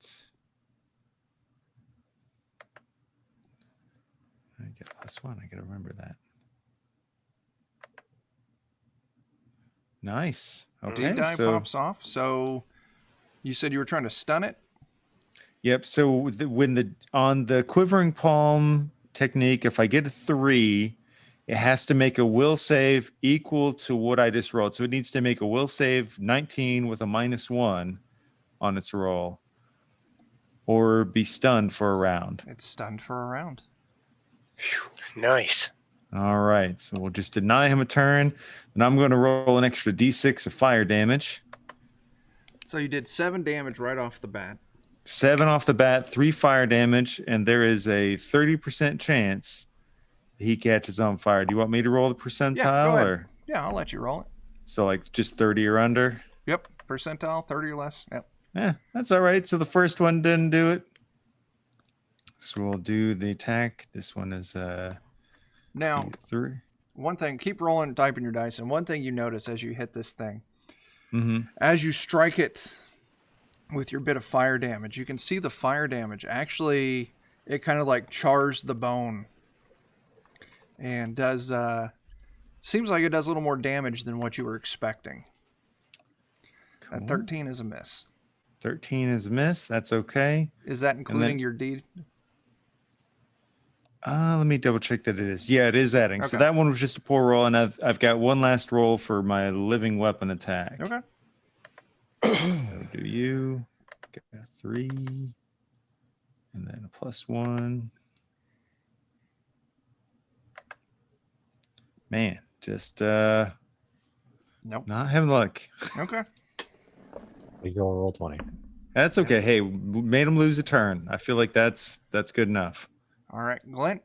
get +1. I gotta remember that. Nice. Okay, D die so pops off. So you said you were trying to stun it? yep. So on the quivering palm technique, if I get a 3, it has to make a will save equal to what I just rolled. So it needs to make a will save 19 with a -1 on its roll, or be stunned for a round. It's stunned for a round. Nice. All right, so we'll just deny him a turn, and I'm going to roll an extra d6 of fire damage. So you did 7 damage right off the bat. 7 off the bat, 3 fire damage, and there is a 30% chance he catches on fire. Do you want me to roll the percentile? Yeah, go ahead. Or Yeah, I'll let you roll it. so like just 30 or under? Yep, percentile, 30 or less. Yep. Yeah, that's all right. So the first one didn't do it. So we'll do the attack. This one is Now, 3. one thing, keep rolling, typing your dice, and one thing you notice as you hit this thing, Mm-hmm. as you strike it with your bit of fire damage, you can see the fire damage. Actually, it kind of like chars the bone and does, seems like it does a little more damage than what you were expecting. Cool. That 13 is a miss. 13 is a miss. That's okay. Is that including your deed? Let me double check that it is. Yeah, it is adding. So Okay. that one was just a poor roll, and I've got one last roll for my living weapon attack. Okay. So do you get a 3, and then a +1. Man, just Nope. not having luck. Okay. We go roll 20. That's okay. Hey, made him lose a turn. I feel like that's good enough. All right, Glint.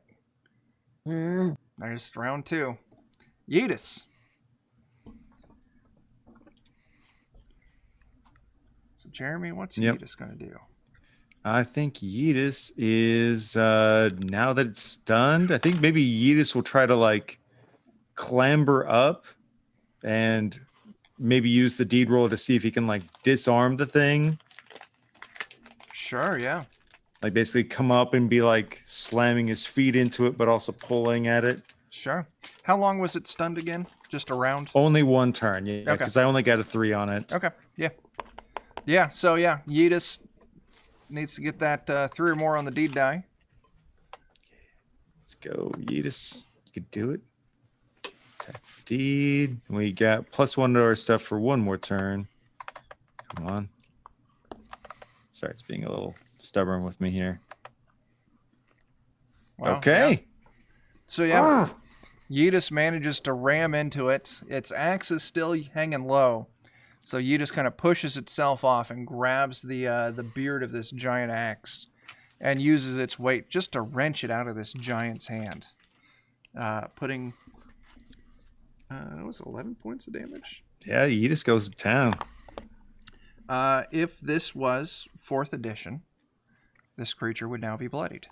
There's round 2. Yeetus. So, Jeremy, what's Yep. Yeetus going to do? I think Yeetus is now that it's stunned, I think maybe Yeetus will try to like clamber up and maybe use the deed roll to see if he can like disarm the thing. Sure, yeah. Like basically come up and be like slamming his feet into it, but also pulling at it. Sure. How long was it stunned again? Just a round? Only one turn, yeah, Okay. because I only got a 3 on it. Okay, yeah. Yeah, so yeah, Yeetus needs to get that 3 or more on the deed die. Let's go, Yeetus. You could do it. Attack deed. We got +1 to our stuff for one more turn. Come on. Sorry, it's being a little stubborn with me here. Wow, Okay. yeah. So yeah, Yeetus manages to ram into it. Its axe is still hanging low. So Yeetus kind of pushes itself off and grabs the beard of this giant axe and uses its weight just to wrench it out of this giant's hand. Putting what was it, 11 points of damage? Yeah, Yeetus goes to town. If this was 4th edition, this creature would now be bloodied.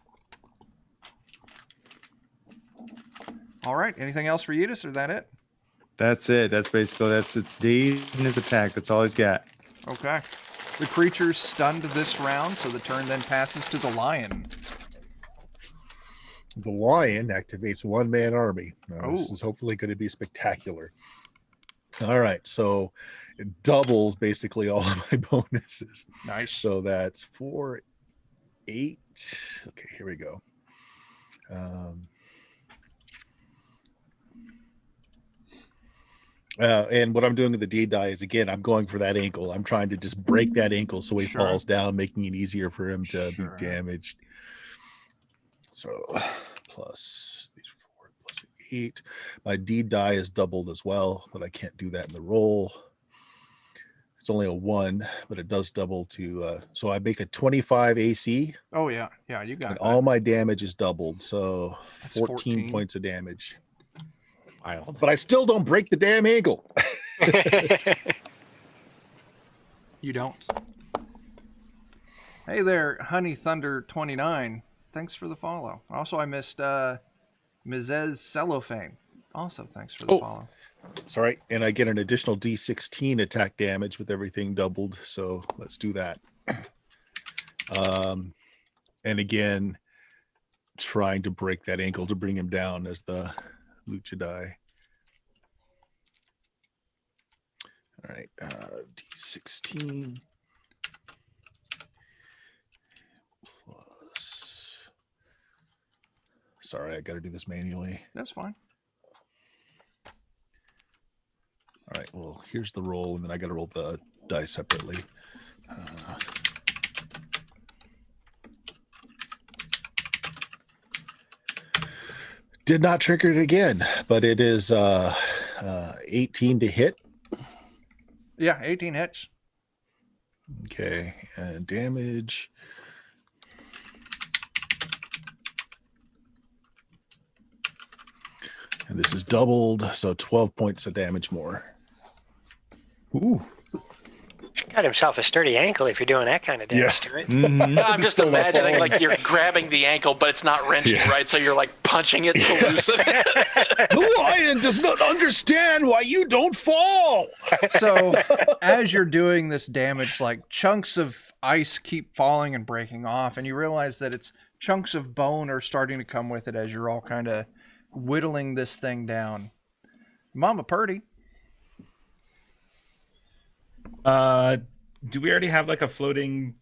All right. Anything else for Yeetus, or is that it? That's it. That's its deed and his attack. That's all he's got. Okay. The creature's stunned this round, so the turn then passes to the lion. The lion activates one-man army. This Oh. is hopefully going to be spectacular. All right, so it doubles basically all of my bonuses. Nice. So that's 4, 8. Okay, here we go. And what I'm doing with the D die is, again, I'm going for that ankle. I'm trying to just break that ankle so he Sure. falls down, making it easier for him to Sure. be damaged. So plus these 4 plus 8. My D die is doubled as well, but I can't do that in the roll. It's only a 1, but it does double to so I make a 25 AC, Oh, yeah. Yeah, you got and that. all my damage is doubled. So That's 14 14. points of damage. Wild. But I still don't break the damn ankle. You don't. Hey there, Honey Thunder 29. Thanks for the follow. Also, I missed Mizez Cellophane. Also, thanks for the Oh. follow. Sorry, and I get an additional D16 attack damage with everything doubled. So let's do that. And again, trying to break that ankle to bring him down as the lucha die. All right, D16 plus. Sorry, I got to do this manually. That's fine. All right, well, here's the roll, and then I got to roll the die separately. Did not trigger it again, but it is 18 to hit. Yeah, 18 hits. Okay, and damage. And this is doubled, so 12 points of damage more. Ooh. Got himself a sturdy ankle if you're doing that kind of damage to it. Mhm. I'm just Still not imagining falling. like you're grabbing the ankle, but it's not wrenching, Yeah. right? So you're like punching it to loosen it. The lion does not understand why you don't fall. So as you're doing this damage, like chunks of ice keep falling and breaking off, and you realize that it's chunks of bone are starting to come with it as you're all kind of whittling this thing down. Mama Purdy. Do we already have like a floating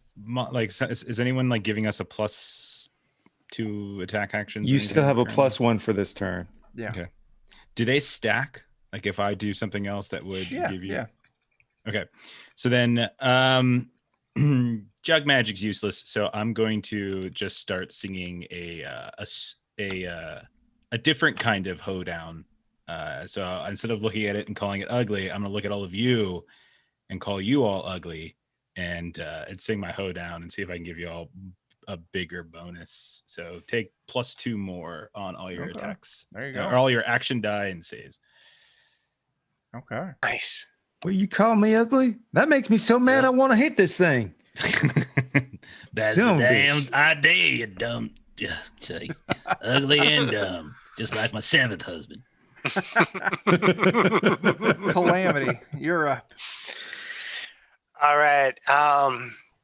is anyone like giving us a +2 attack actions? or You anything still have a currently? +1 for this turn. Yeah. Okay. Do they stack? Like if I do something else that would Yeah, give you yeah. Okay. So then jug magic's useless, so I'm going to just start singing a different kind of hoedown. So instead of looking at it and calling it ugly, I'm gonna look at all of you and call you all ugly and sing my hoedown and see if I can give you all a bigger bonus. So take +2 more on all your Okay. attacks. There you go. Or all your action die and saves. Okay. Nice. Well, you call me ugly? That makes me so mad. Yeah. I want to hit this thing. That's Son the of a damn bitch. idea, you dumb. Say, ugly and dumb, just like my 7th husband. Calamity, you're up. All right.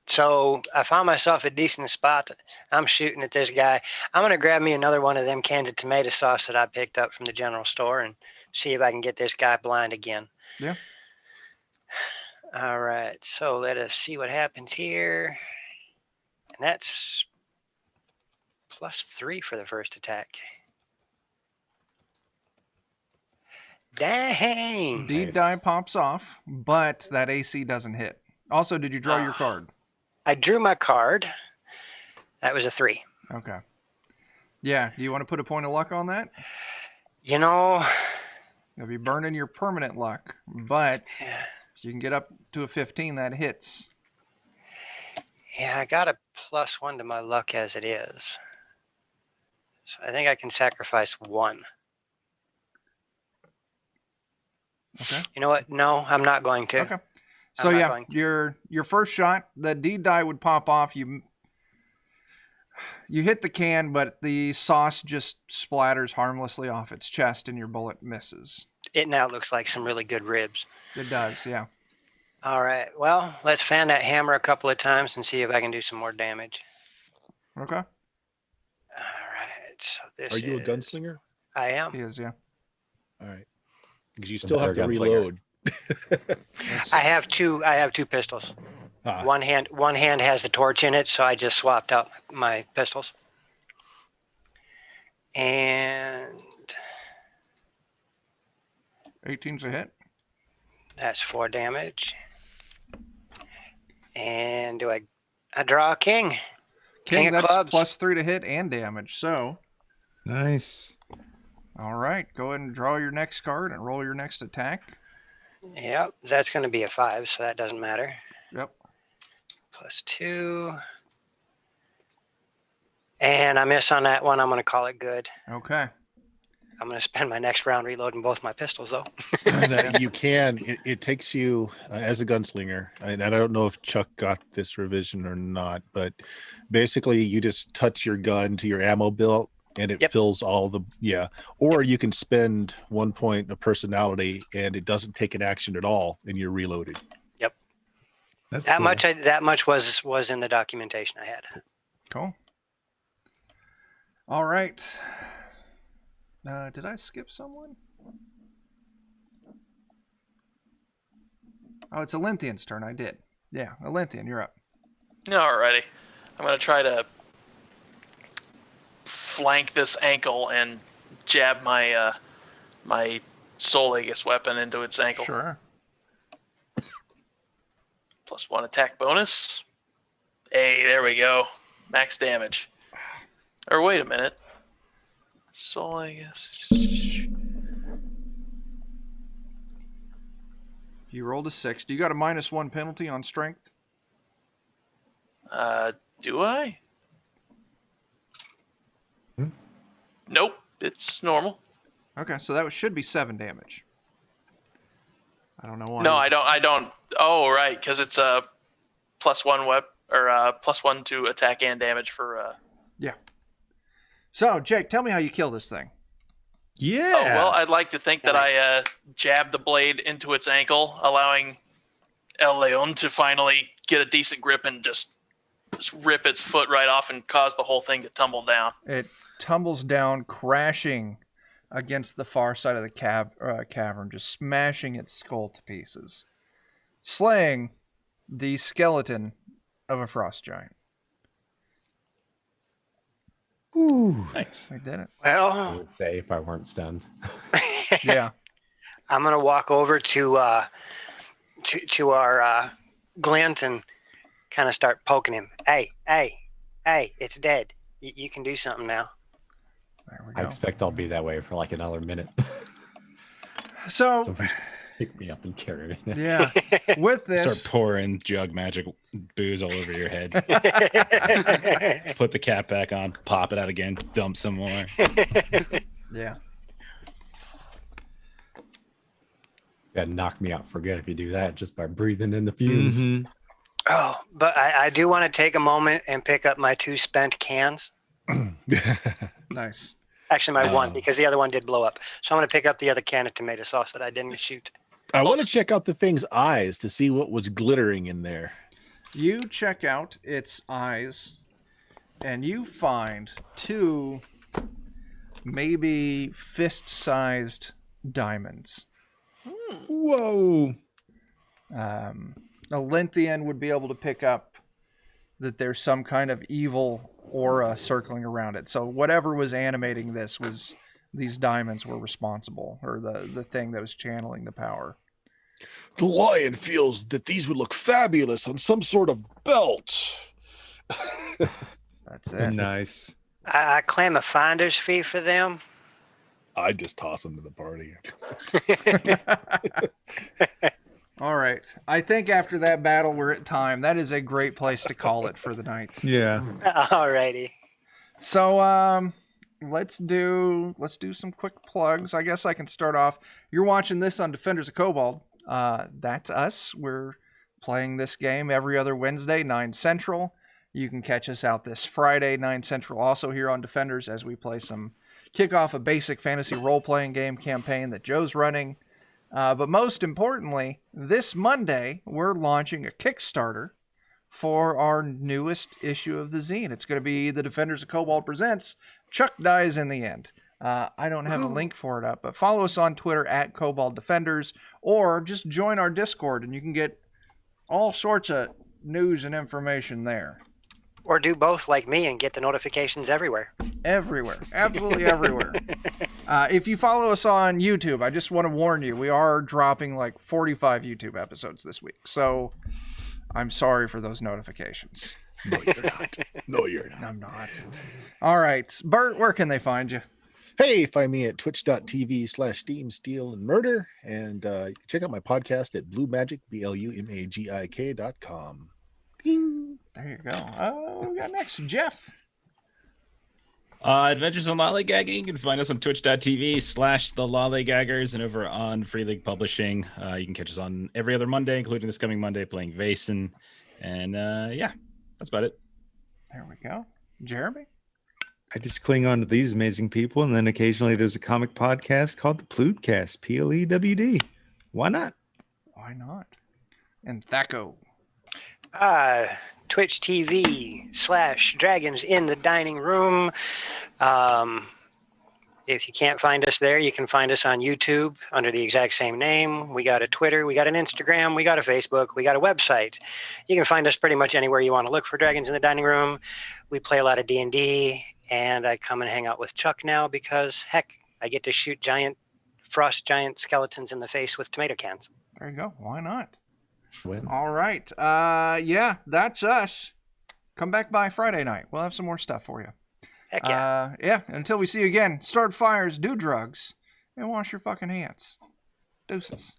So I found myself a decent spot. I'm shooting at this guy. I'm going to grab me another one of them cans of tomato sauce that I picked up from the general store and see if I can get this guy blind again. Yeah. All right. So let us see what happens here. And that's +3 for the first attack. Dang. D Nice. die pops off, but that AC doesn't hit. Also, did you draw your card? I drew my card. That was a 3. Okay. Yeah. Do you want to put a point of luck on that? You know, You'll be burning your permanent luck, but yeah, if you can get up to a 15, that hits. I got a +1 to my luck as it is. So I think I can sacrifice 1. Okay. You know what? No, I'm not going to. Okay. So not yeah, going to. your first shot, the D die would pop off. You hit the can, but the sauce just splatters harmlessly off its chest, and your bullet misses. It now looks like some really good ribs. It does, yeah. All right. Well, let's fan that hammer a couple of times and see if I can do some more damage. Okay. All right. So this Are you a is- gunslinger? I am. He is, yeah. All right. Because you still have to better gunslinger. reload. That's- I have two pistols. Ah, One hand has the torch in it, so I just swapped out my pistols. And 18's a hit. that's 4 damage. And do I draw a king? King King, of that's clubs. +3 to hit and damage. So, Nice. all right, go ahead and draw your next card and roll your next attack. Yep, that's going to be a 5, so that doesn't matter. Yep. +2. And I miss on that one. I'm going to call it good. Okay. I'm going to spend my next round reloading both my pistols, though. you can. It takes you as a gunslinger, and I don't know if Chuck got this revision or not, but basically you just touch your gun to your ammo belt and it Yep. fills all the Or you can spend 1 point of personality and it doesn't take an action at all, and you're reloaded. That's That cool. much was in the documentation I had. Cool. All right. Did I skip someone? Oh, it's Olinthian's turn. I did. Yeah, Olinthian, you're up. Alrighty. I'm going to try to flank this ankle and jab my my soul Aegis weapon into its ankle. Sure. +1 attack bonus. Hey, there we go. Max damage. Or wait a minute. Soul Aegis. You rolled a 6. Do you got a -1 penalty on strength? Do I? Nope, it's normal. Okay, so that should be 7 damage. I don't know why. No, I don't. Oh, right, because it's a +1 +1 to attack and damage for. Yeah. So, Jake, tell me how you kill this thing. Yeah. Oh well, I'd like to think that I jabbed the blade into its ankle, allowing El Leon to finally get a decent grip and just rip its foot right off and cause the whole thing to tumble down. It tumbles down, crashing against the far side of the cavern, just smashing its skull to pieces, slaying the skeleton of a frost giant. Ooh. Nice. I did it. I Well, would say if I weren't stunned. Yeah. I'm gonna walk over to our Glint and kind of start poking him. Hey, it's dead. You can do something now. There we I go. expect I'll be that way for like another minute. So, Somebody pick me up and carry me. yeah, with Start this, pouring jug magic booze all over your head. Put the cap back on, pop it out again, dump some more. yeah. Gotta knock me out for good if you do that just by breathing in the fumes. Mhm. Oh, but I do want to take a moment and pick up my 2 spent cans. Nice. Actually, my one, because the other one did blow up. So I'm going to pick up the other can of tomato sauce that I didn't shoot. I want to check out the thing's eyes to see what was glittering in there. You check out its eyes, and you find 2 maybe fist-sized diamonds. Whoa. A Linthian would be able to pick up that there's some kind of evil aura circling around it. So whatever was animating this was these diamonds were responsible, or the thing that was channeling the power. The lion feels that these would look fabulous on some sort of belt. That's it. Nice. I claim a finder's fee for them. I just toss them to the party. All right. I think after that battle, we're at time. That is a great place to call it for the night. Yeah. Alrighty. So let's do some quick plugs. I guess I can start off. You're watching this on Defenders of Cobalt. That's us. We're playing this game every other Wednesday, 9 Central. You can catch us out this Friday, 9 Central, also here on Defenders, as we play some kick-off a basic fantasy role-playing game campaign that Joe's running. But most importantly, this Monday, we're launching a Kickstarter for our newest issue of the zine. It's going to be the Defenders of Cobalt Presents Chuck Dies in the End. I don't have a link for it up, but follow us on Twitter at Cobalt Defenders, or just join our Discord and you can get all sorts of news and information there. Or do both like me and get the notifications everywhere. Everywhere. Absolutely everywhere. If you follow us on YouTube, I just want to warn you, we are dropping like 45 YouTube episodes this week. So I'm sorry for those notifications. No, you're not. No, you're not. I'm not. All right. Bert, where can they find you? Hey, find me at twitch.tv/Steam, Steal, and Murder. And you can check out my podcast at BlueMagic, BLUMAGIK.com. Ding. There you go. Oh, we got next, Jeff. Adventures in Lollygagging. You can find us on twitch.tv/the Lollygaggers and over on Free League Publishing. You can catch us on every other Monday, including this coming Monday, playing Vason. And yeah, that's about it. There we go. Jeremy? I just cling on to these amazing people, and then occasionally there's a comic podcast called the Plewdcast, PLEWD. Why not? Why not? And Thaco. Twitch TV/Dragons in the Dining Room. If you can't find us there, you can find us on YouTube under the exact same name. We got a Twitter, we got an Instagram, we got a Facebook, we got a website. You can find us pretty much anywhere you want to look for Dragons in the Dining Room. We play a lot of D&D, and I come and hang out with Chuck now because, heck, I get to shoot frost giant skeletons in the face with tomato cans. There you go. Why not? Win. All right. Yeah, that's us. Come back by Friday night. We'll have some more stuff for you. Heck yeah. Yeah, until we see you again, start fires, do drugs, and wash your fucking hands. Deuces.